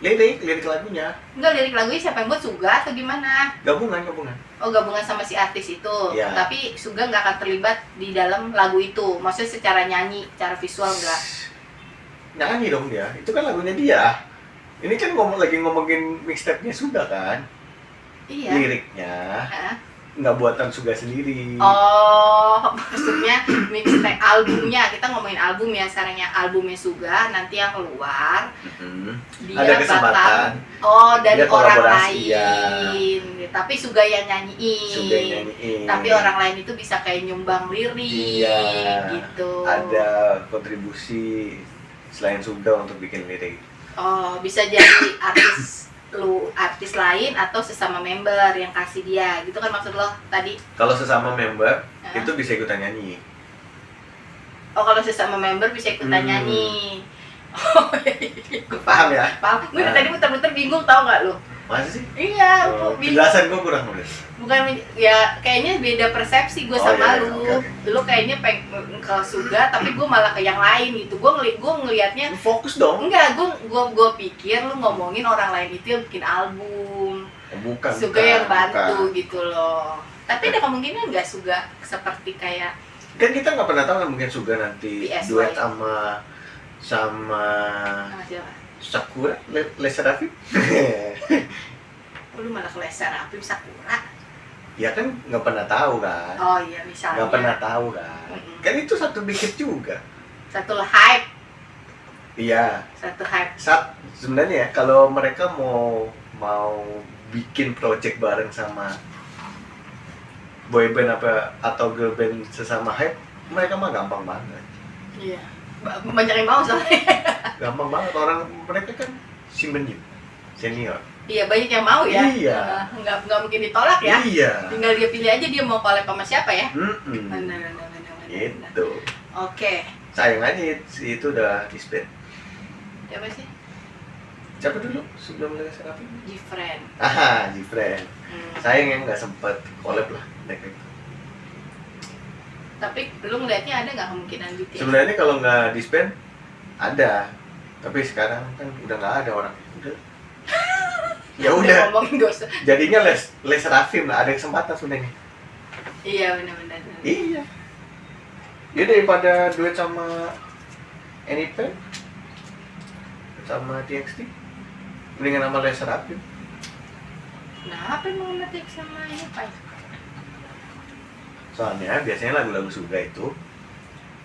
Lirik lagunya. Enggak, lirik lagunya siapa yang buat, Suga atau gimana? Gabungan. Oh, gabungan sama si artis itu. Ya. Tapi Suga nggak akan terlibat di dalam lagu itu. Maksudnya secara nyanyi, secara visual enggak. Nyanyi dong dia. Itu kan lagunya dia. Ini kan lagi ngomongin mixtape-nya Suga kan. Iya. Liriknya nggak buatan Suga sendiri. Oh, maksudnya mixtape albumnya. Kita ngomongin album ya, sekarang yang albumnya Suga nanti yang keluar. Dia ada kesempatan. Dari orang lain. Ya. Tapi Suga yang nyanyiin. Tapi orang lain itu bisa kayak nyumbang lirik. Iya. Gitu. Ada kontribusi selain Suga untuk bikin lirik. Oh, bisa jadi artis lain atau sesama member yang kasih dia, gitu kan maksud lo tadi? Kalau sesama member itu bisa ikutan nyanyi. Oh, kalau sesama member bisa ikutan nyanyi. Oh, gue Paham ya? Paham. Gue tadi muter-muter bingung, tau nggak lo? Masa sih? Iya, penjelasan gue kurang nulis. Bukan ya, kayaknya beda persepsi gue sama iya, lu. okay. Lu kayaknya ke Suga, tapi gue malah ke yang lain gitu. Gue ngelihatnya fokus dong. Enggak, gue pikir lu ngomongin orang lain itu yang bikin album. Bukan. Suga yang bantu gitu loh. Tapi ada kemungkinan nggak Suga seperti kayak kan kita nggak pernah tahu kan, mungkin Suga nanti PSY. duet sama Sakura, Lesa Raffi. Lu malah ke Lesa Raffi, Sakura. Ya kan nggak pernah tahu kan. Oh iya, misalnya. Nggak pernah tahu kan. Kan itu satu dikit juga. Satu hype. Iya. Satu hype. Sebenarnya ya, kalau mereka mau bikin project bareng sama boyband atau girl band sesama hype, mereka mah gampang banget. Iya. Banyak yang mau soalnya. Gampang banget, orang mereka kan senior. Iya, banyak yang mau ya. Iya. Nggak mungkin ditolak ya. Iya. Tinggal dia pilih aja dia mau collab sama siapa ya. Benar. Gitu. Oke. Sayang aja itu udah disband. Siapa sih? Siapa dulu sebelum Lesa Raffi? Gfriend. Gfriend. Sayang yang nggak sempet collab lah. Tapi lu ngeliatnya ada nggak kemungkinan BTS? Sebenarnya kalau nggak disband ada, tapi sekarang kan udah nggak ada orang. Ya udah. Jadinya Les Raffi lah, ada kesempatan sebenarnya. Iya, benar. Iya. Dia daripada duet sama Anytime sama TXT, mendingan sama Les Raffi. Kenapa mau ngetik sama ini Pak? Soalnya biasanya lagu-lagu Suga itu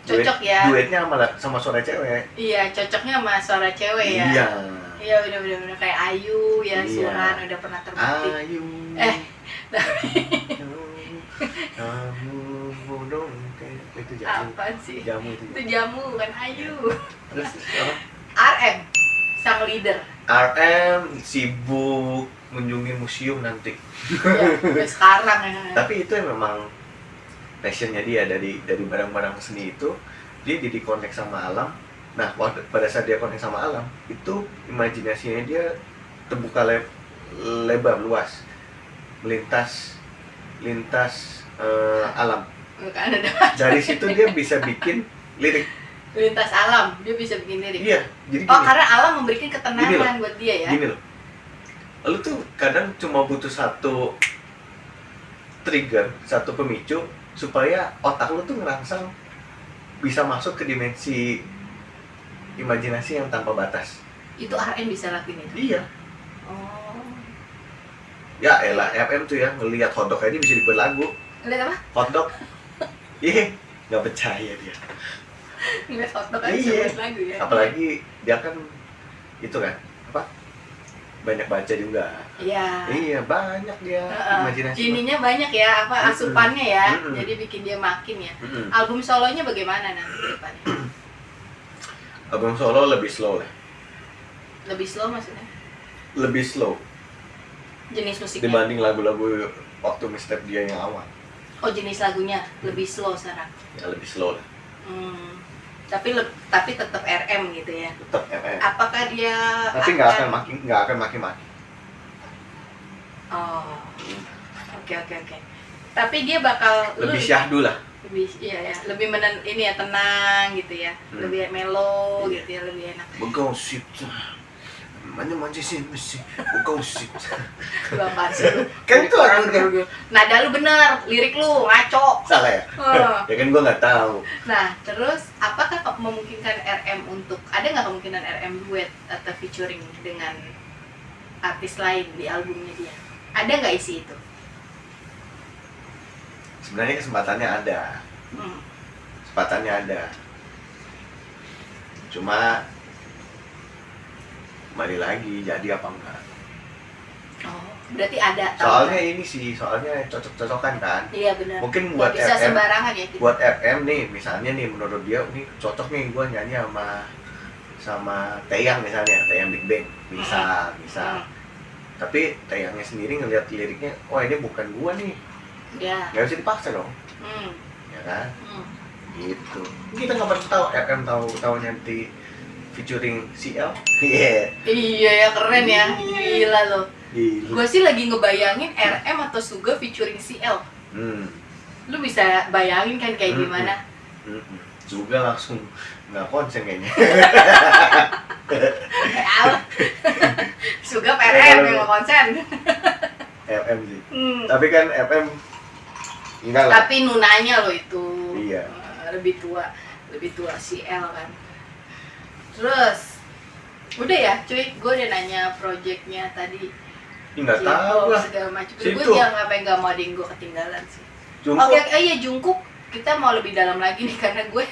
cocok ya. Duetnya sama suara cewek. Iya, cocoknya sama suara cewek ya. Iya. Iya, benar kayak Ayu ya, Suhan udah pernah terbukti. Ayu. Kamu dong itu jamu. Apa sih? Jamu itu. Itu jamu bukan Ayu. Terus apa? RM, sang leader. RM sibuk mengunjungi museum nanti. Ya, sekarang ya. Tapi itu memang passionnya dia, dari barang-barang seni itu dia jadi connect sama alam. Nah, pada saat dia connect sama alam itu imajinasinya dia terbuka lebar luas, melintas alam. Bukan ada. Dari situ dia bisa bikin lirik. Lintas alam, dia bisa bikin lirik. Iya, jadi gini. Karena alam memberikan ketenangan buat dia ya. Gini loh. Lu tuh kadang cuma butuh satu trigger, satu pemicu supaya otak lu tuh ngerangsang bisa masuk ke dimensi imajinasi yang tanpa batas. Itu RM bisa lakuin itu? Iya. Oh. Ya elah, FM tuh ya, ngelihat hotdog aja bisa dibuat lagu. Lihat apa? Hotdog. Iya, nggak percaya dia. Ngeliat hotdog aja Iya. buat lagu ya? Apalagi dia kan itu kan apa? Banyak baca juga. Iya. Iya, banyak dia imajinasi. Ininya banyak ya, apa asupannya ya, Mm-mm. jadi bikin dia makin ya. Mm-mm. Album solonya bagaimana nanti ke depannya? Album solo lebih slow lah. Lebih slow maksudnya? Lebih slow Jenis musiknya? dibanding lagu-lagu waktu mixtape dia yang awal. Oh, jenis lagunya lebih slow sekarang. Ya lebih slow lah. Tapi tetap RM gitu ya. Tetap FM. Apakah dia Tapi nggak akan maki-maki. Oh. Oke. Tapi dia bakal Lebih syahdu lah. lebih iya ya, lebih ini ya, tenang gitu ya. Lebih mellow Iya. gitu ya, lebih enak. Begosip. Manja sih mesti begosip. Bapak sih. Kan itu lagu. Nada lu bener, lirik lu ngaco. Salah ya? Ya kan gua nggak tahu. Nah, terus apakah memungkinkan RM ada nggak kemungkinan RM duet atau featuring dengan artis lain di albumnya dia? Ada nggak isi itu? Sebenarnya kesempatannya ada. Kesempatannya ada. Cuma kembali lagi jadi apa enggak? Oh, berarti ada. Soalnya ini sih, soalnya cocok-cocokan kan. Iya benar. Mungkin Nggak buat bisa FM, sembarangan ya kita. buat FM nih, misalnya nih menurut dia ini cocok nih gua nyanyi sama Taeyang misalnya, Taeyang Big Bang, bisa. Tapi Taeyangnya sendiri ngelihat liriknya, oh ini bukan gua nih, Ya. nggak bisa dipaksa dong, ya kan? Gitu. Kita nggak pernah tahu FM tahu nanti featuring CL. Iya ya, keren ya. Gila lo. Gila. Gue sih lagi ngebayangin RM atau Suga featuring CL. Lu bisa bayangin kan kayak gimana? Juga langsung nggak konsen kayaknya. Suga RM yang mau konsen. FM sih. Tapi kan FM enggak lah. Tapi nunanya lo itu. Iya. Lebih tua CL kan. Terus udah ya cuy, gue udah nanya projectnya tadi. Nggak tahu lah. Segala macam. Situ. Gue jangan ngapain nggak mau ada yang gue ketinggalan sih. Jungkook. Oke, iya Jungkook. Kita mau lebih dalam lagi nih karena gue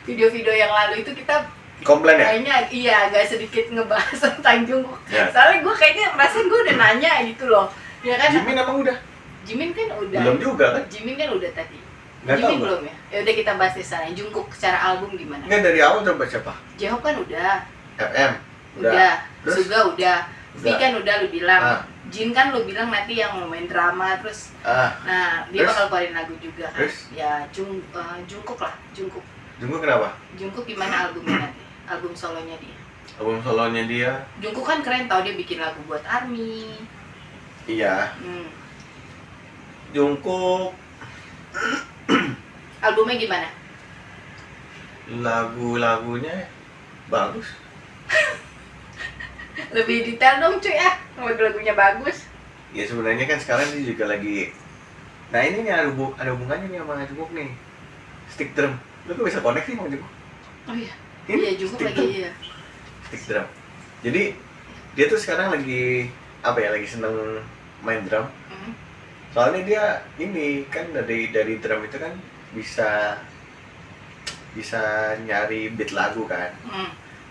video-video yang lalu itu kita Komplain ya? kayaknya iya agak sedikit ngebahas tentang Jungkook. Ya. Soalnya gue kayaknya perasaan gue udah nanya gitu loh. Ya kan? Jimin emang udah? Jimin kan udah. Belum juga kan? Jimin kan udah tadi. Nggak Jimin tahu, belum ya? Ya udah kita bahas di sana. Jungkook secara album gimana? Nggak dari awal coba siapa? J-Hope kan udah. FM? Udah. Terus? Suga udah. V kan udah lu bilang. Ah. Jin kan lu bilang nanti yang mau main drama terus. Ah, Nah, dia Terus? bakal keluarin lagu juga kan. Terus? Ya Jungkook lah, Jungkook. Jungkook kenapa? Jungkook gimana albumnya nanti? Album solonya dia. Album solonya dia? Jungkook kan keren tau, dia bikin lagu buat ARMY. Iya. Jungkook Albumnya gimana? lagu-lagunya bagus. Lebih detail dong cuy ya, lagu-lagunya bagus. Ya sebenarnya kan sekarang dia juga lagi. Nah ini nih ada hubungannya nih sama Jungkook nih. Stick drum. Lu kok bisa connect sih sama Jungkook? Oh iya. Ini Iya Jungkook stick lagi drum. iya. Stick drum. Jadi dia tuh sekarang lagi apa ya? Lagi seneng main drum. Soalnya dia ini kan dari drum itu kan bisa nyari beat lagu kan.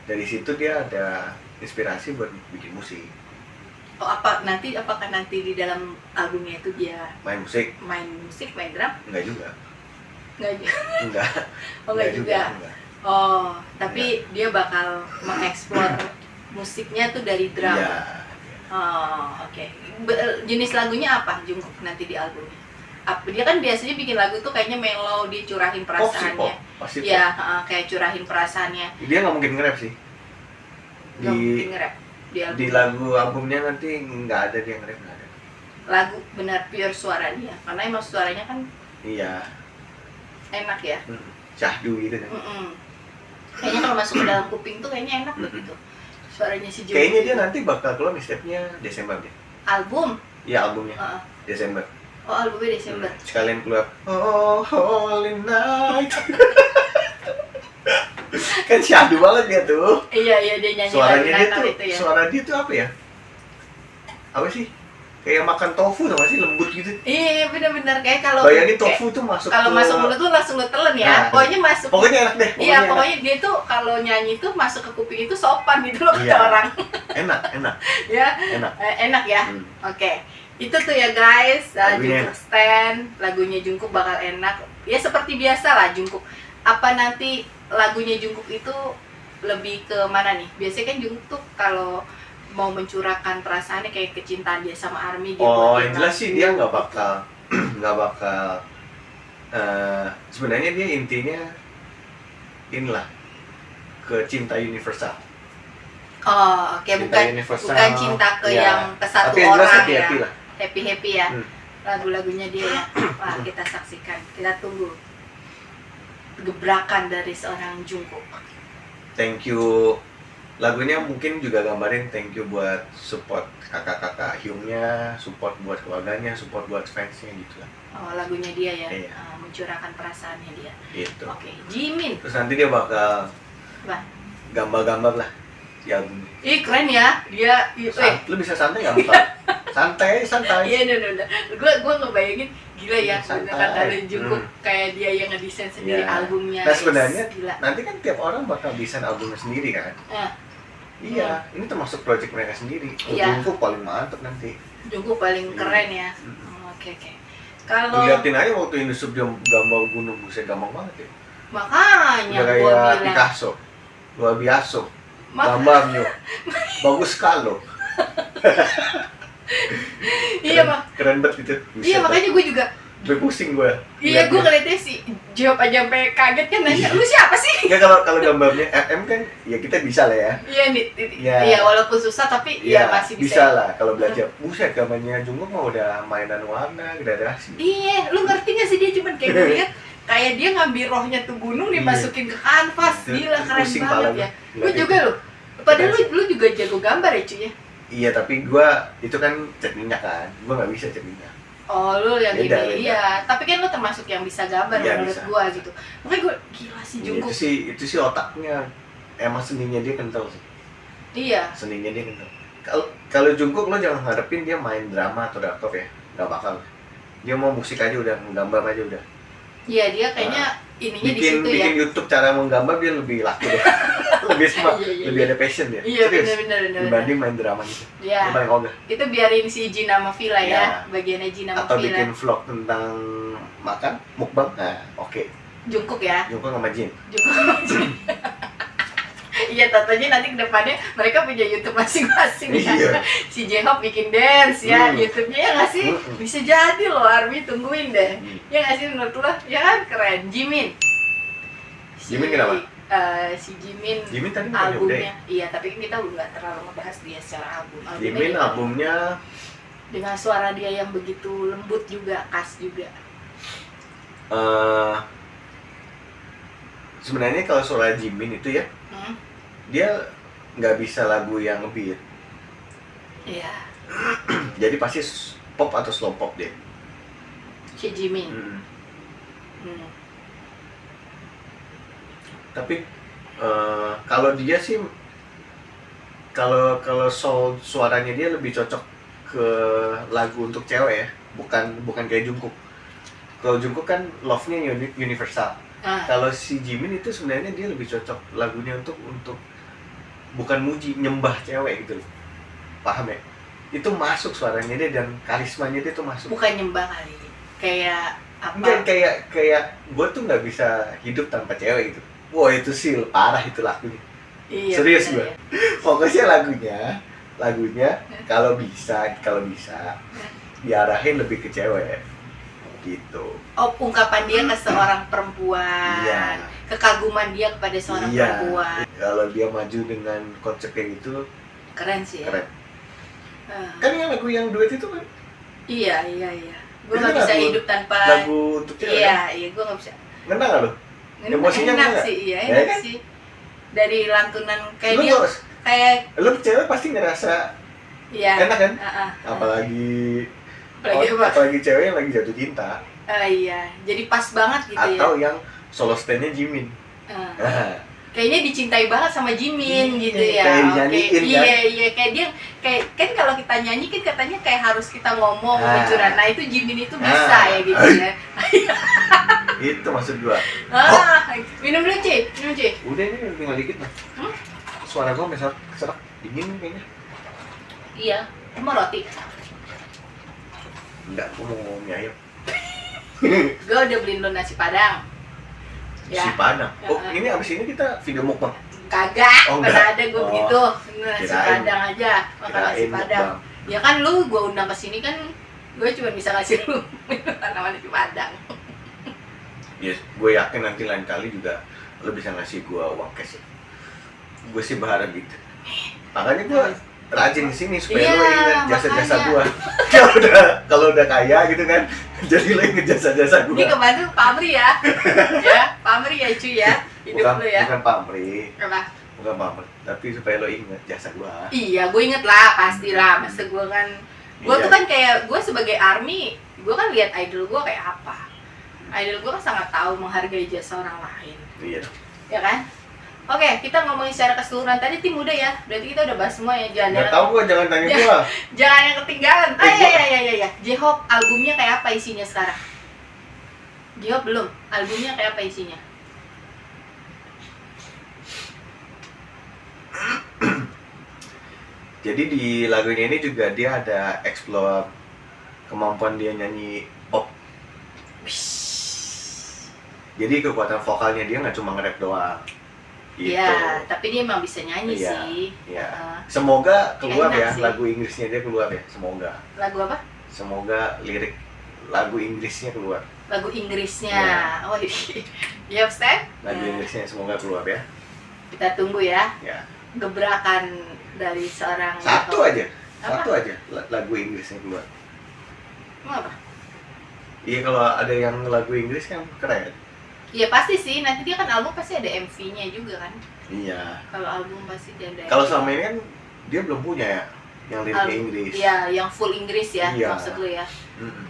Dari situ dia ada inspirasi buat bikin musik. Oh apakah nanti di dalam albumnya itu dia Main musik? main drum? Enggak juga. Enggak juga. Enggak. Oh enggak juga. Enggak. Oh, tapi dia bakal mengeksplor musiknya tuh dari drum. Iya. Oh, oke. Jenis lagunya apa Jungkook nanti di albumnya? Dia kan biasanya bikin lagu tuh kayaknya mellow, dia curahin Pop sih, perasaannya. Pasti pop. Iya, kayak curahin perasaannya. Dia nggak mungkin nge-rap sih. Nggak mungkin nge-rap di album. Di lagu albumnya nanti nggak ada dia nge-rap, nggak ada. Lagu benar pure suara dia, karena emang suaranya kan Iya. enak ya. Syahdu gitu kan. Kayaknya kalau masuk ke dalam kuping tuh kayaknya enak begitu. Suaranya si Jungkook. Kayaknya dia nanti bakal keluar mixtape-nya Desember deh. Album? Iya albumnya. Heeh. Desember. Oh, albumnya Desember. Sekalian keluar Oh Holy Night. Kan syahdu banget dia tuh. Iya dia nyanyi Suaranya lagu dia Natal tuh, itu ya. suara dia tuh apa ya? Apa sih? Kayak makan tofu tau gak sih, lembut gitu. Iya benar-benar kayak kalau Bayangin tofu tuh masuk kalau ke... masuk mulut tuh langsung lu telan ya. Nah, Pokoknya masuk. Pokoknya enak deh. Iya, enak. pokoknya dia tuh kalau nyanyi tuh masuk ke kuping itu sopan gitu loh kata Iya. orang. Enak. Ya, Enak. enak ya. Oke. Itu tuh ya guys, Lagunya Jungkook Stand, lagunya Jungkook bakal enak. Ya seperti biasa lah Jungkook. Apa nanti lagunya Jungkook itu lebih ke mana nih? Biasanya kan Jungkook kalau mau mencurahkan perasaannya kayak kecintaan dia sama ARMY dia Oh, buatin yang jelas lagu. sih dia nggak bakal sebenarnya dia intinya inilah ke cinta universal. Oh, oke, Cinta universal. bukan cinta ke Ya. yang ke satu Tapi yang jelas orang happy ya. lah. Happy ya. Hmm. Lagu-lagunya dia ya. Wah, kita saksikan. Kita tunggu gebrakan dari seorang Jungkook. Thank you. Lagunya mungkin juga gambarin thank you buat support kakak-kakak Hyungnya, support buat keluarganya, support buat fansnya gitu lah. Oh, lagunya dia ya. Iya. Mencurahkan perasaannya dia. Gitu. Oke, Jimin. Terus nanti dia bakal Wah. gambar-gambar lah di album. Ih, keren ya. Dia Lu bisa santai nggak bakal? Santai. Iya, udah. Gua ngebayangin gila ya, Santai. beneran ada Jungkook kayak dia yang ngedesain sendiri Iya. albumnya. Nah sebenarnya Gila. nanti kan tiap orang bakal desain albumnya sendiri kan. Iya, ini termasuk project mereka sendiri. Iya. Jungkook paling mantep nanti. Jungkook paling keren ya. Oke. Kalau Liatin aja waktu Industri dia gambar gunung, buset gampang banget ya. makanya Udah gua kayak bilang Picasso, luar biasa. Mak- Gambarnya bagus sekali. iya mak Keren banget itu. iya makanya gue juga Gue pusing gue. iya gue ngeliatnya sih jawab aja sampai kaget kan nanya lu siapa sih. Ya kalau gambarnya FM kan ya kita bisa lah ya. Iya nih Iya. iya walaupun susah tapi ya masih bisa. lah kalau belajar. Buset gambarnya Jungkook mah udah mainan warna, gradasi. Iya lu ngerti gak sih dia cuman kayak ngeliat kayak dia ngambil rohnya tuh gunung dimasukin ke kanvas. Itu Gila keren pusing banget kepala ya. gua. Gue juga loh. Padahal lu juga jago gambar ya cuy ya. Iya tapi gue itu kan cat minyak kan, gue nggak bisa cat minyak. Oh lu yang Beda, ini beda. iya tapi kan lu termasuk yang bisa gambar Iya, menurut bisa. gua gitu. Makanya gue gila sih Jungkook. Itu sih otaknya emang seninya dia kental sih. Iya. Seninya dia kental. Kalau Jungkook lo jangan ngarepin dia main drama atau drakor ya, nggak bakal. Dia mau musik aja udah, gambar aja udah. Iya dia kayaknya ininya di situ Bikin ya. YouTube cara menggambar dia lebih laku deh. Lebih smart, Iya. lebih ada passion dia. Iya Serius. benar. Dibanding main drama gitu. Iya. Dia paling ogah. Itu biarin si Jin sama Villa ya, Iya. bagiannya Jin sama Atau Villa. bikin vlog tentang makan, mukbang. Nah, oke. Jungkook ya, Jungkook sama Jin. Jungkook sama Jin. Iya, tatanya nanti ke depannya mereka punya YouTube masing-masing ya. Iya. Si J-Hope bikin dance ya, YouTube-nya ya nggak sih? Hmm. Bisa jadi loh, Army tungguin deh. Hmm. Ya nggak sih menurut lo? Ya kan keren. Jimin. Jimin kenapa? Si Jimin. Jimin tadi bukannya udah ya? albumnya. Iya, tapi kan kita udah nggak terlalu ngebahas dia secara album. Jimin juga albumnya dengan suara dia yang begitu lembut juga, khas juga. Sebenarnya kalau suara Jimin itu ya dia nggak bisa lagu yang ngebeat. Iya. Jadi pasti pop atau slow pop deh. Si Jimin. Tapi kalau dia sih kalau suaranya dia lebih cocok ke lagu untuk cewek ya, bukan kayak Jungkook. Kalau Jungkook kan love-nya universal. Kalau si Jimin itu sebenarnya dia lebih cocok lagunya untuk bukan muji, nyembah cewek gitu loh. Paham ya? Itu masuk suaranya dia dan karismanya dia tuh masuk. Bukan nyembah kali. Kayak apa? Enggak, kayak gue tuh nggak bisa hidup tanpa cewek gitu. Wah itu sih parah itu lagunya. Iya, Serius bener gue. ya. Pokoknya lagunya kalau bisa diarahin lebih ke cewek gitu. Oh, ungkapan dia ke seorang perempuan. Iya. Kekaguman dia kepada seorang Iya. perempuan. Kalau dia maju dengan konsep kayak gitu Keren sih ya. keren. Ah. Kan yang lagu yang duet itu kan Iya. Gue Itu nggak bisa lagu- hidup tanpa. lagu untuk cewek. Iya, gue nggak bisa. Ngena nggak lo? Emosinya enak enggak? sih, iya Ya enak kan? sih. Dari lantunan kayak Lu dia, harus- kayak Lu cewek pasti ngerasa iya. enak kan? Apalagi Apalagi cewek yang lagi jatuh cinta iya, jadi pas banget gitu atau ya. yang solo stand-nya Jimin. Ah. Nah, kayaknya dicintai banget sama Jimin gitu ya. Kayak Oke, dinyanyiin, kan? iya kayak dia kayak kan kalau kita nyanyi kan katanya kayak harus kita ngomong curhat. Nah itu Jimin itu bisa ya gitu ya. Itu maksud gua. Minum dulu Ci, minum Ci. Udah ini tinggal dikit lah. Suara gua sampai serak dingin kayaknya. Iya, mau roti. Enggak, gua mau mie ayam. Gue udah beliin lo nasi padang. Si Padang. Oh, ini abis ini kita video mukbang. Kagak, Oh, mana enggak. ada gue Oh. begitu. Nasi Kirain. padang aja, makan nasi Kirain padang. mukbang. Ya kan lu gue undang ke sini kan gue cuma bisa ngasih lu minuman sama nasi padang. Yes, gue yakin nanti lain kali juga lo bisa ngasih gue uang cash. Gue sih berharap gitu. Makanya gue rajin kesini supaya Iya, lo ingat jasa-jasa makanya. gue. Kalau udah kaya gitu kan, jadi lo inget jasa-jasa gue. Ini kemarin pamri ya, ya pamri ya cuy ya, hidup Bukan, lu ya. bukan pamrih, Apa? bukan pamrih, tapi supaya lo inget jasa gue. Iya, gue inget lah, pastilah. Masa gue kan, gue Iya. tuh kan kayak gue sebagai ARMY, gue kan lihat idol gue kayak apa. Idol gue kan sangat tahu menghargai jasa orang lain, Iya. ya kan? Oke, kita ngomongin secara keseluruhan. Tadi tim udah ya, berarti kita udah bahas semua ya. Nggak tahu gue, jangan tanya gue. Jangan yang ketinggalan. Gua- Ya. J-Hope albumnya kayak apa isinya sekarang? J-Hope belum. Albumnya kayak apa isinya? Jadi di lagunya ini juga dia ada explore kemampuan dia nyanyi pop. Jadi kekuatan vokalnya dia nggak cuma nge-rap doang. Gitu. Iya, tapi dia emang bisa nyanyi Iya, sih. iya. Heeh. Semoga keluar Enak ya sih. lagu Inggrisnya dia keluar ya, semoga. Lagu apa? Semoga lirik lagu Inggrisnya keluar. Lagu Inggrisnya. Iya. Oh, iya, Stan? Lagu Inggrisnya semoga keluar ya. Kita tunggu ya. Ya. Gebrakan dari seorang Satu J-Hope. aja. Apa? Satu aja lagu Inggrisnya keluar. Mau apa? Iya, kalau ada yang lagu Inggris kan keren. Iya pasti sih, nanti dia kan album pasti ada MV-nya juga kan. Iya. Kalau album pasti dia ada. Kalau selama ini kan dia belum punya ya yang liriknya Album. Inggris. Iya, yang full Inggris ya, Iya. maksud lu ya. Mm-mm.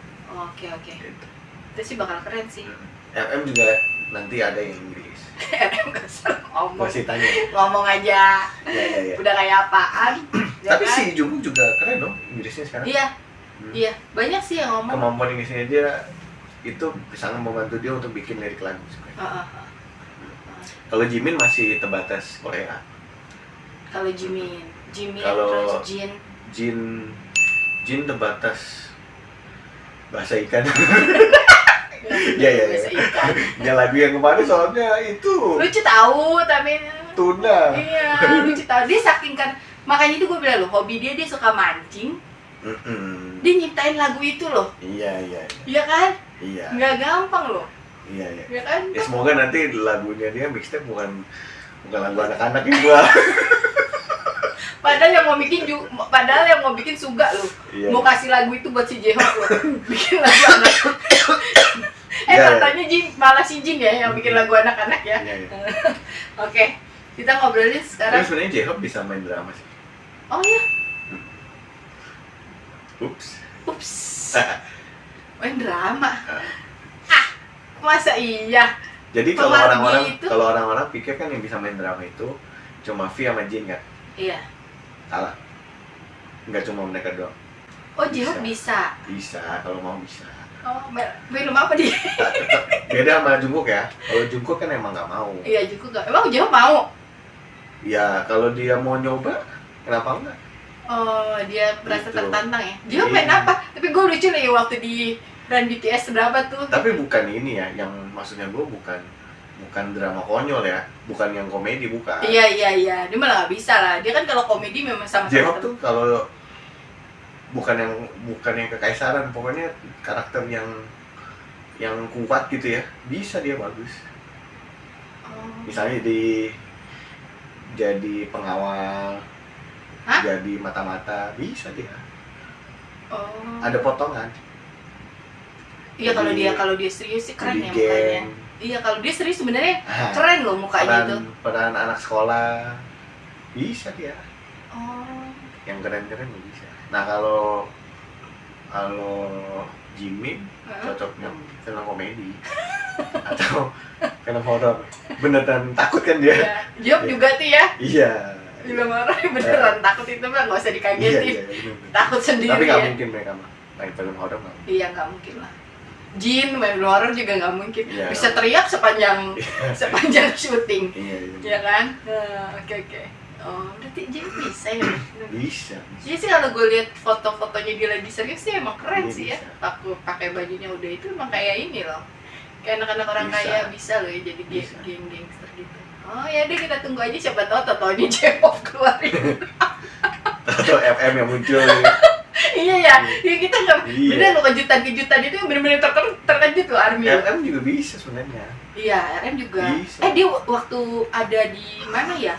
Oke. Gitu. Itu sih bakal keren sih. FM juga nanti ada yang Inggris. RM gak usah ngomong. Masih tanya. Ngomong aja. Ya. Udah kayak apaan? Ya Tapi kan? si Jungkook juga keren dong Inggrisnya sekarang. Iya, Hmm. iya. Banyak sih yang ngomong. Kemampuan Inggrisnya dia itu sangat membantu dia untuk bikin lirik lagu sebenarnya. Heeh. Kalau Jimin masih terbatas Korea. Kalau Jimin, Kalau- terus Jin. Jin terbatas bahasa ikan. Iya. Bahasa ikan. Ya lagu yang kemarin soalnya itu Lucu tahu, tapi tuna. iya, lucu tahu. Dia saking kan, makanya itu gue bilang loh, hobi dia suka mancing. Mm-mm. Dia nyiptain lagu itu loh, Iya. iya kan? Iya. Nggak gampang loh, Iya. ya kan? Ya, semoga nanti lagunya dia mixtape bukan lagu anak-anak yang gua. Padahal yang mau bikin Suga loh. Iya. Mau kasih lagu itu buat si J-Hope loh. Bikin lagu anak. Iya. Katanya malah si Jin ya yang bikin lagu anak-anak ya. Iya. Oke, kita ngobrolin Tapi sekarang. sebenarnya J-Hope bisa main drama sih. Oh ya, Ups. ups. Main drama. Masa iya? Jadi kalau Pemargi itu. orang-orang pikir kan yang bisa main drama itu cuma V sama Jin kan? Iya. Salah. Enggak cuma mereka doang. Oh, J-Hope bisa. Bisa, kalau mau bisa. Oh, film apa dia? Beda sama Jungkook ya. Kalau Jungkook kan emang nggak mau. Iya, juga gak. Emang J-Hope mau? Ya kalau dia mau nyoba, kenapa enggak? Oh, dia merasa Gitu. tertantang ya. J-Hope main Iya. apa? Tapi gue lucu nih waktu di Run BTS berapa tuh? Tapi bukan ini ya, yang maksudnya gue bukan drama konyol ya, bukan yang komedi, bukan. Iya. Dia malah nggak bisa lah. Dia kan kalau komedi memang sama-sama. J-Hope tuh kalau bukan yang kekaisaran, pokoknya karakter yang kuat gitu ya, bisa dia bagus. Oh. Misalnya jadi pengawal, Hah? jadi mata-mata, bisa dia. Oh. Ada potongan. Iya Jadi- kalau dia serius sih keren Jadi ya mukanya. geng. Iya kalau dia serius sebenarnya Ah, keren loh mukanya itu. peran anak sekolah, bisa dia. Oh. Yang keren-keren bisa. Nah kalau Jimin Heeh. cocoknya film komedi. atau film horor beneran takut kan dia. Ya, Job juga tuh ya. Iya. Film horor beneran takut itu mah nggak usah dikagetin. Iya, bener. Takut sendiri Tapi nggak ya. mungkin mereka main film horor nggak mungkin. Iya nggak mungkin lah. Jin main film horor juga nggak mungkin. Iya. Bisa teriak sepanjang syuting. Iya. Ya kan? Oke. Oh, berarti Jin bisa ya? Bisa. Iya sih kalau gue lihat foto-fotonya dia lagi serius sih emang keren Iya, sih ya. bisa. Aku pakai bajunya udah itu emang kayak ini loh. Kayak anak-anak orang Bisa. kaya bisa loh ya jadi Bisa. geng-gangster gitu. Oh ya deh kita tunggu aja siapa tahu totonya J-pop keluarin. Atau FM yang muncul. Iya ya, ya kita nggak Iya. bener loh kejutan-kejutan itu bener-bener terkejut loh Army. FM juga bisa sebenarnya. Iya, RM juga. Bisa. Dia waktu ada di mana ya?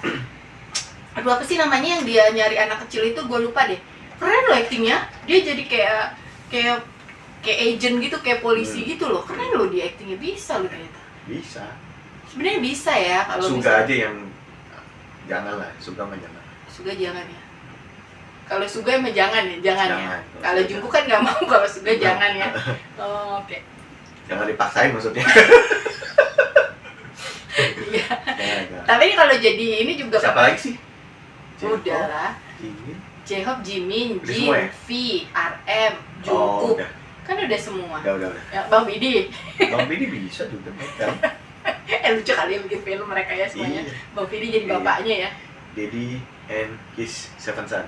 Aduh apa sih namanya yang dia nyari anak kecil itu gue lupa deh. Keren loh aktingnya. Dia jadi kayak agent gitu, kayak polisi gitu loh. Keren loh dia aktingnya bisa loh ternyata. Bisa. Sebenarnya bisa ya kalau Suga aja yang jangan lah, Suga mah jangan. Suga jangan ya. Kalau Suga emang jangan ya. Jangan. Kalau Jungkook kan nggak mau, kalau Suga jangan ya. Oh, oke. Jangan dipaksain maksudnya. Iya. Jangan. Tapi kalau jadi ini juga Siapa lagi sih? Udah lah. Jimin. J-Hope, Jimin, Udah Jin, semua ya? V, RM, Oh, Jungkook. udah. Kan udah semua. Udah. Ya, Bang Bidi. Bang Bidi bisa juga kan. Lucu kali ya bikin film mereka ya semuanya. Iya. Bang Bidi jadi Iya. bapaknya ya. Daddy and his seven son.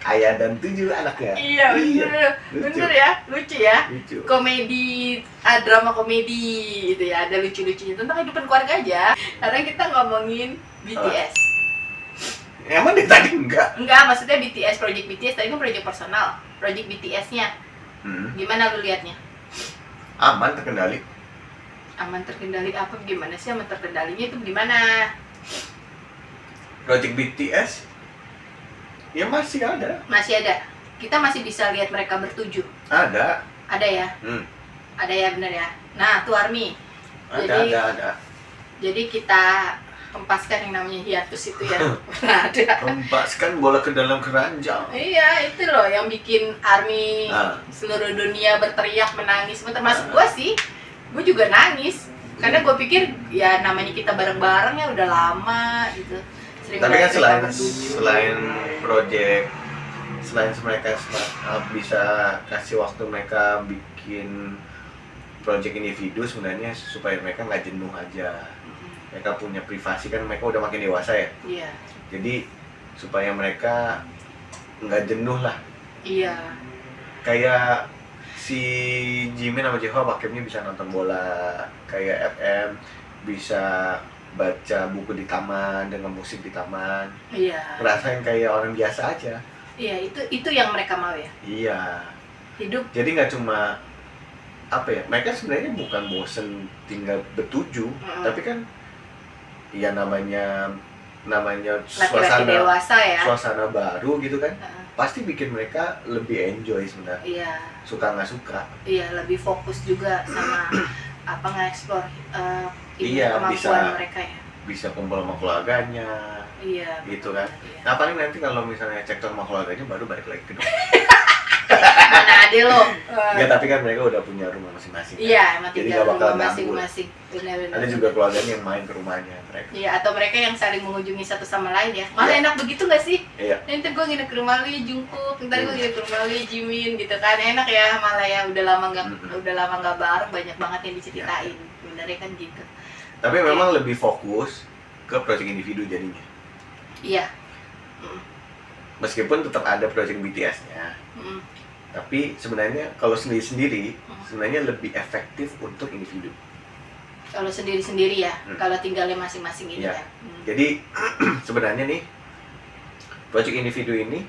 Ayah dan 7 anaknya. Iya, bener. lucu. Bener ya, lucu ya. Lucu. Komedi, drama komedi gitu ya, ada lucu-lucunya tentang kehidupan keluarga aja. Sekarang kita ngomongin BTS. Emang dari tadi enggak? Enggak, maksudnya BTS, project BTS, tadi kan project personal. Project BTS-nya, gimana lu liatnya? Aman terkendali. Aman terkendali apa gimana sih? Aman terkendalinya itu gimana? Project BTS ya masih ada. Masih ada. Kita masih bisa lihat mereka bertujuh. Ada. Ada ya? Ada ya, bener ya. Nah, tuh Army. Ada. Jadi kita hempaskan yang namanya hiatus itu ya. Nah, ada. Hempaskan bola ke dalam keranjang. Iya, itu loh yang bikin Army Ah. seluruh dunia berteriak menangis. Termasuk gua sih. Gue juga nangis. Karena gue pikir ya namanya kita bareng-bareng ya udah lama gitu. Sering Tapi kan mereka bertujuh. selain project, selain mereka bisa kasih waktu mereka bikin project individu sebenarnya supaya mereka nggak jenuh aja. Mereka punya privasi kan, mereka udah makin dewasa ya. Iya. Jadi supaya mereka nggak jenuh lah. Iya. Kayak si Jimin sama J-Hope akhirnya bisa nonton bola, kayak FM bisa baca buku di taman dengan musik di taman, Iya. ngerasain kayak orang biasa aja. Iya, itu yang mereka mau ya. Iya, Hidup. jadi nggak cuma apa ya, mereka sebenarnya bukan bosen tinggal bertujuh, tapi kan ya namanya Laki-laki dewasa ya. suasana baru gitu kan, Heeh. pasti bikin mereka lebih enjoy sebenarnya, Iya. suka nggak suka. Iya, lebih fokus juga sama apa nge-explore Iya, kemampuan bisa. mereka ya. Bisa kumpul sama keluarganya Iya. gitu kan. Iya. Nah paling nanti kalau misalnya cek sama keluarganya baru balik lagi ke rumah. Mana ada lo? Enggak, tapi kan mereka udah punya rumah masing-masing kan? Iya, emang Jadi tinggal nggak bakal rumah ganggu. masing-masing. Benar-benar. Ada juga keluarganya yang main ke rumahnya mereka. Iya, atau mereka yang saling mengunjungi satu sama lain ya. Malah Iya. enak begitu nggak sih? Iya. Nanti gue nginep ke rumah lu ya Jungkook, ntar gue nginep ke rumah lu ya Jimin gitu kan. Enak ya, malah ya udah lama nggak bareng, banyak banget yang diceritain. Benernya kan gitu. Tapi Oke. memang lebih fokus ke project individu jadinya. Iya. Meskipun tetap ada project BTS-nya. Mm. Tapi sebenarnya kalau sendiri-sendiri sebenarnya lebih efektif untuk individu. Kalau sendiri-sendiri ya, kalau tinggalnya masing-masing ini Iya. ya. Jadi sebenarnya nih project individu ini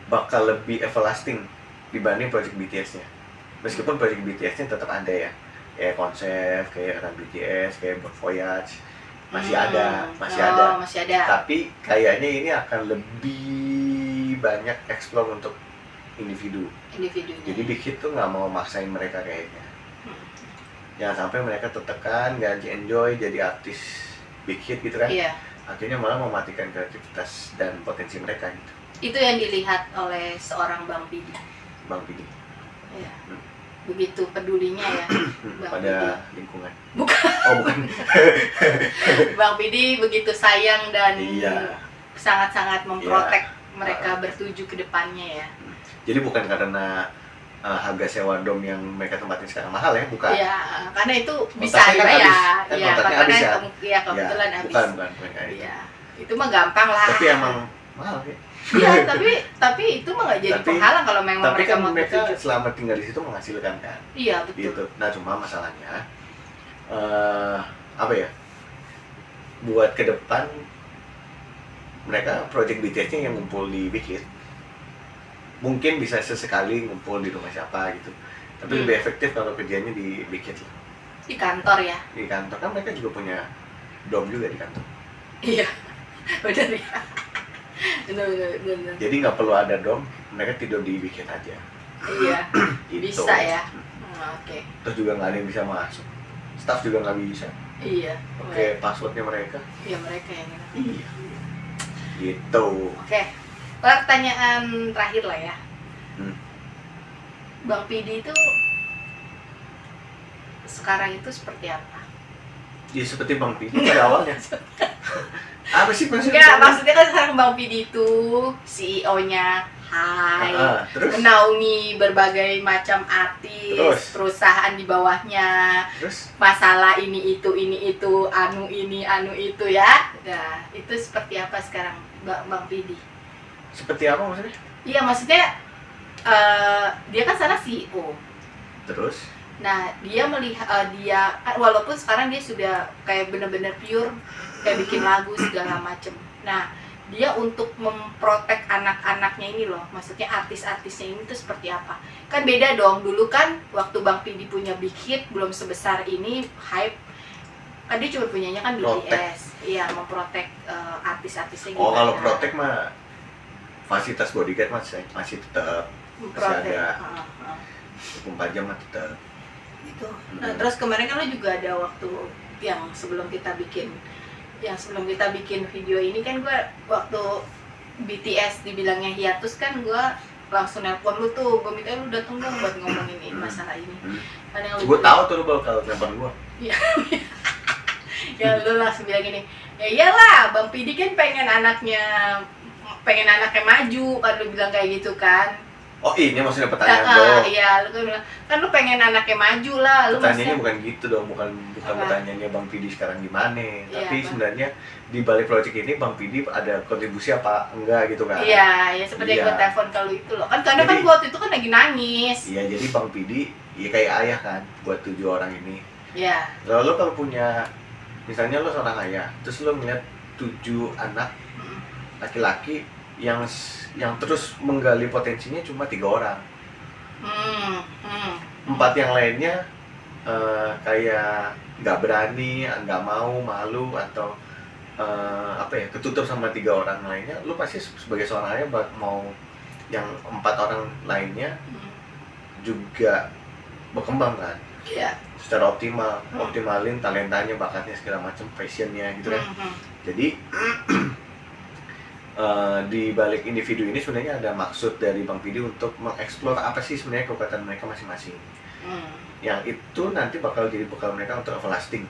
bakal lebih everlasting dibanding project BTS-nya. Meskipun project BTS-nya tetap ada ya, kayak konsep, kayak Run BTS, kayak Board Voyage masih ada. Masih ada. Tapi kayaknya ini akan lebih banyak explore untuk individu. Individunya. Jadi Big Hit tuh nggak mau maksain mereka kayaknya. Jangan sampai mereka tertekan, nggak enjoy jadi artis Big Hit gitu kan. Iya. Akhirnya malah mematikan kreativitas dan potensi mereka gitu. Itu yang dilihat oleh seorang Bang Pidi. Bang Pidi. Ya. Begitu pedulinya ya pada lingkungan. Bukan. Oh bukan. Bang Pidi begitu sayang dan Iya. sangat-sangat memprotek Iya. mereka bertuju ke depannya ya. Jadi bukan karena harga sewa dom yang mereka tempatin sekarang mahal ya, bukan. Iya, karena itu bisa Kontraknya kan ya. habis. Kan Iya, kontraknya karena habis ya. iya kebetulan habis. Bukan kayak itu. Iya. Itu mah gampang lah. Tapi emang mahal ya. Iya, tapi itu mah nggak jadi penghalang kalau memang Tapi mereka kan mau mereka bertuju. selama tinggal di situ menghasilkan kan. Iya, betul. Gitu. Nah cuma masalahnya apa ya? Buat ke depan mereka project BTS-nya yang ngumpul di Big Hit. Mungkin bisa sesekali ngumpul di rumah siapa gitu. Tapi lebih efektif kalau kerjanya di Big Hit lah. Di kantor ya. Di kantor kan mereka juga punya dom juga di kantor. Iya. Benar ya. Benar. Jadi nggak perlu ada dom, mereka tidur di Big Hit aja. Iya. Gitu. Bisa ya. Oke. Terus juga nggak ada yang bisa masuk. Staff juga nggak bisa. Iya. Oke, passwordnya mereka. Iya, mereka yang enak. Iya. Gitu. Oke. Pertanyaan terakhir lah ya. Bang Pidi itu sekarang itu seperti apa? Ya seperti Bang Pidi pada awalnya. Apa sih maksudnya? Enggak, maksudnya kan sekarang Bang Pidi itu CEO-nya terus? menaungi berbagai macam artis, Terus? perusahaan di bawahnya, Terus? masalah ini itu, anu ini, anu itu ya. Nah, itu seperti apa sekarang Bang Pidi? Seperti apa maksudnya? Iya, maksudnya dia kan sana CEO. Terus? Nah, dia melihat dia walaupun sekarang dia sudah kayak bener-bener pure kayak bikin lagu segala macem. Nah, dia untuk memprotek anak-anaknya ini loh, maksudnya artis-artisnya ini tuh seperti apa? Kan beda dong, dulu kan waktu Bang Pidi punya Big Hit belum sebesar ini hype, kan dia cuma punyanya kan BTS. Iya, memprotek artis-artisnya gimana? Oh, kalau protek mah fasilitas bodyguard masih tetap memprotek. ada. 24 jam mah tetap. Gitu. Nah, terus kemarin kan lo juga ada waktu yang sebelum kita bikin video ini kan gue waktu BTS dibilangnya hiatus kan gue langsung nelpon lu tuh, gue minta lu dateng dong buat ngomongin ini masalah ini. Kan yang Gue tahu tuh lu kalau telepon gue. Iya. Ya lu langsung bilang gini, ya iyalah Bang Pidi kan pengen anaknya maju, kan lu bilang kayak gitu kan. Oh ini maksudnya pertanyaan lo? Iya, lu kan bilang, kan lu pengen anaknya maju lah. Lu pertanyaannya bukan gitu dong, bukan pertanyaannya Bang Pidi sekarang gimana. Iya, tapi sebenarnya di balik proyek ini Bang Pidi ada kontribusi apa enggak gitu kan? Iya, ya seperti yang gue telepon kalau itu loh. Kan karena kan gue waktu itu kan lagi nangis. Iya, jadi Bang Pidi ya kayak ayah kan buat 7 orang ini. Iya. Lalu lo kalau punya, misalnya lo seorang ayah, terus lo melihat 7 anak laki-laki yang terus menggali potensinya cuma 3 orang. 4 yang lainnya kayak nggak berani, nggak mau, malu atau ketutup sama 3 orang lainnya. Lu pasti sebagai seorang ayah mau yang 4 orang lainnya juga berkembang kan? Iya. Secara optimalin talentanya, bakatnya, segala macam, passionnya gitu kan. Jadi di balik individu ini sebenarnya ada maksud dari Bang Pidi untuk mengeksplor apa sih sebenarnya kekuatan mereka masing-masing. Yang itu nanti bakal jadi bekal mereka untuk everlasting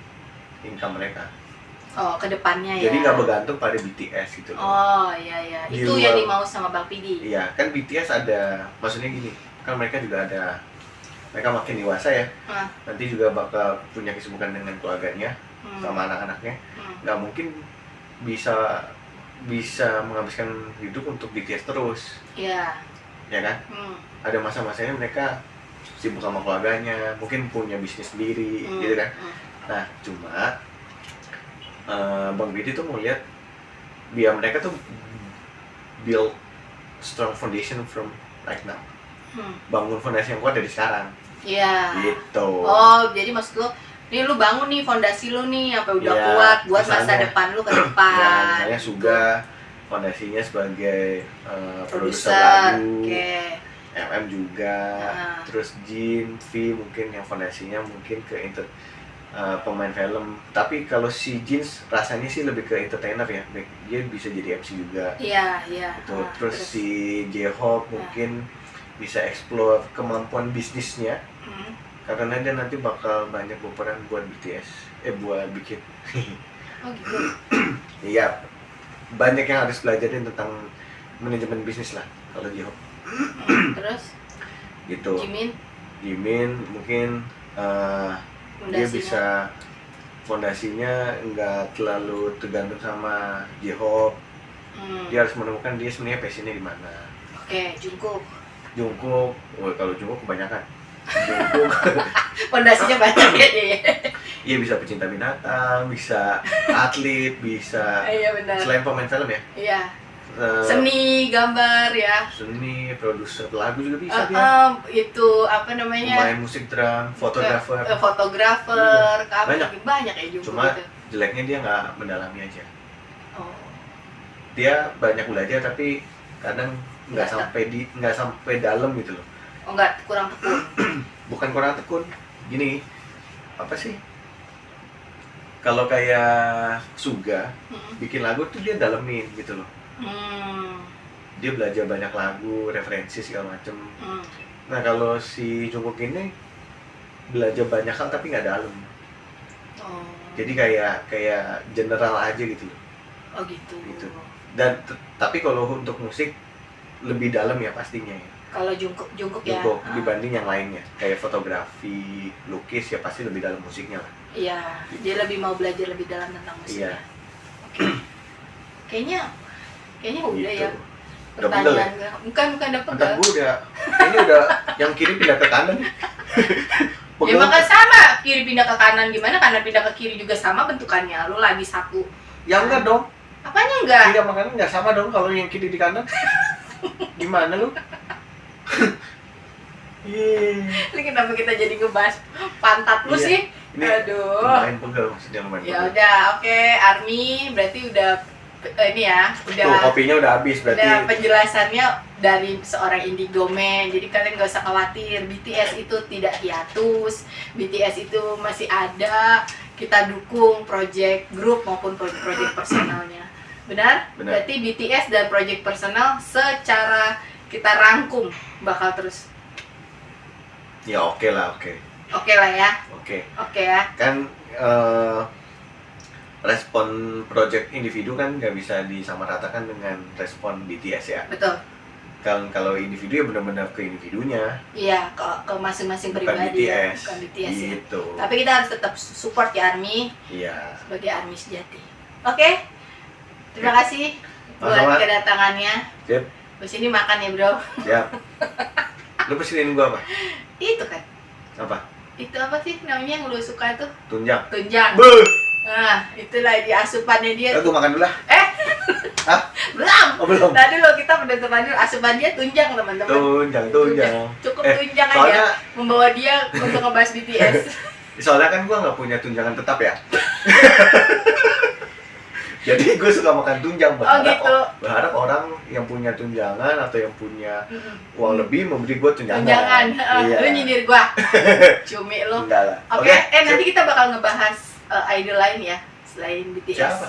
income mereka. Oh, kedepannya ya. Jadi nggak bergantung pada BTS gitu loh. Oh, iya. Itu yang dimau sama Bang Pidi. Iya, kan BTS ada, maksudnya gini, kan mereka juga ada, mereka makin dewasa ya. Nanti juga bakal punya kesibukan dengan keluarganya, sama anak-anaknya. Nggak mungkin bisa menghabiskan hidup untuk BTS terus. Iya. Ya kan? Ada masa-masanya mereka sibuk sama keluarganya, mungkin punya bisnis sendiri, gitu kan? Nah, cuma Bang Pidi tuh mau lihat biar mereka tuh build strong foundation from right now. Bangun fondasi yang kuat dari sekarang. Iya. Gitu. Oh, jadi maksud lo, nih lu bangun nih fondasi lu nih apa udah kuat buat masa depan lu ke depan. Ya, misalnya Suga fondasinya sebagai produser lagu, MM juga, terus Jin, V mungkin yang fondasinya mungkin ke pemain film. Tapi kalau si Jin rasanya sih lebih ke entertainer ya, dia bisa jadi MC juga. Iya. Gitu. Terus si J-Hope mungkin bisa explore kemampuan bisnisnya karena dia nanti bakal banyak berperan buat BTS, buat bikin. Oh gitu. Iya, banyak yang harus belajarin tentang manajemen bisnis lah kalau J-Hope. Terus Gitu. Jimin mungkin dia fondasinya. bisa fondasinya nggak terlalu tergantung sama J-Hope. Dia harus menemukan dia sebenarnya passionnya di mana. Oke, Jungkook. Jungkook, kalau Jungkook kebanyakan. Jungkook, Fondasinya banyak ya dia. iya bisa pecinta binatang, bisa atlet, bisa Iya benar. selain pemain film ya, Iya. eh, Seni, gambar ya. seni, produser lagu juga bisa dia. Itu apa namanya? Pemain musik drum, fotografer. Fotografer, banyak ya Jungkook Cuma itu. jeleknya dia nggak mendalami aja. Oh. Dia banyak belajar tapi kadang nggak sampai dalam gitu loh. Oh enggak, kurang tekun. Bukan kurang tekun, gini, apa sih? Kalau kayak Suga bikin lagu tuh dia dalemin gitu loh. Dia belajar banyak lagu, referensi segala macem. Nah kalau si Jungkook ini belajar banyak hal tapi nggak dalam. Oh. Jadi kayak general aja gitu loh. Oh gitu. Dan tapi kalau untuk musik lebih dalam ya pastinya ya. Kalau Jungkook ya. Jungkook dibanding yang lainnya, kayak fotografi, lukis ya pasti lebih dalam musiknya lah. Iya, dia lebih mau belajar lebih dalam tentang musiknya. Iya. Oke. Kayaknya udah Gitu. ya. Udah bener ya? Bukan udah Bentar, pegal. gue udah, ini udah yang kiri pindah ke kanan. Ya maka sama, kiri pindah ke kanan gimana, kanan pindah ke kiri juga sama bentukannya. Lu lagi sapu. Ya enggak dong, Apanya enggak? kiri sama kanan enggak sama dong kalau yang kiri di kanan. Gimana lu? Ini kenapa kita jadi ngebahas pantat lu Iya. sih? Ini Aduh. lumayan pegel maksudnya, lumayan Ya pegel. udah, oke, Army berarti udah ini ya, Tuh udah kopinya udah habis berarti. udah penjelasannya dari seorang Indigo Man. Jadi kalian gak usah khawatir, BTS itu tidak hiatus, BTS itu masih ada. Kita dukung project grup maupun project personalnya. Benar? Benar. Berarti BTS dan project personal secara kita rangkum bakal terus. Ya oke lah, oke. Oke lah ya. Oke. Oke ya. Kan respon project individu kan nggak bisa disamaratakan dengan respon BTS ya. Betul. Kalau individu ya benar-benar ke individunya, Iya, ke masing-masing bukan pribadi ya, BTS. bukan BTS ya. Gitu. Tapi kita harus tetap support ya Army Iya. sebagai Army sejati. Oke. Terima kasih buat Sama-sama. kedatangannya. Sip. Di sini makan ya, Bro. Siap. Lu pesinin gua apa? Itu kan. Apa? Itu apa sih namanya yang lu suka tuh? Tunjang. Tunjang. Beuh. Nah, itulah di asupannya dia. Gua makan dulu lah. Hah? Belum. Oh belum. Tadi lo kita penentuan dulu asupan dia tunjang, teman-teman. Tunjang. Cukup tunjang aja Soalnya, membawa dia untuk ngebahas BTS. soalnya kan gua nggak punya tunjangan tetap ya. Jadi gue suka makan tunjang, gitu. berharap orang yang punya tunjangan atau yang punya Mm-mm. uang lebih memberi gue tunjangan. Tunjangan. Iya. Lu nyindir gua. Cumi lu. Enggak lah. Oke, nanti kita bakal ngebahas idol lain ya selain BTS. Siapa?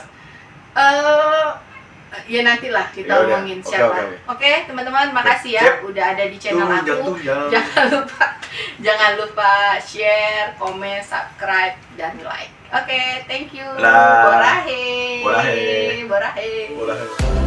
Ya nantilah kita Ya udah. omongin Oke, siapa. oke, oke. Oke, teman-teman, makasih ya Sip. udah ada di channel aku. Tunjang. Jangan lupa share, komen, subscribe dan like. Oke, thank you. Dah. Borahe. Borahe. Borahe. Borahe.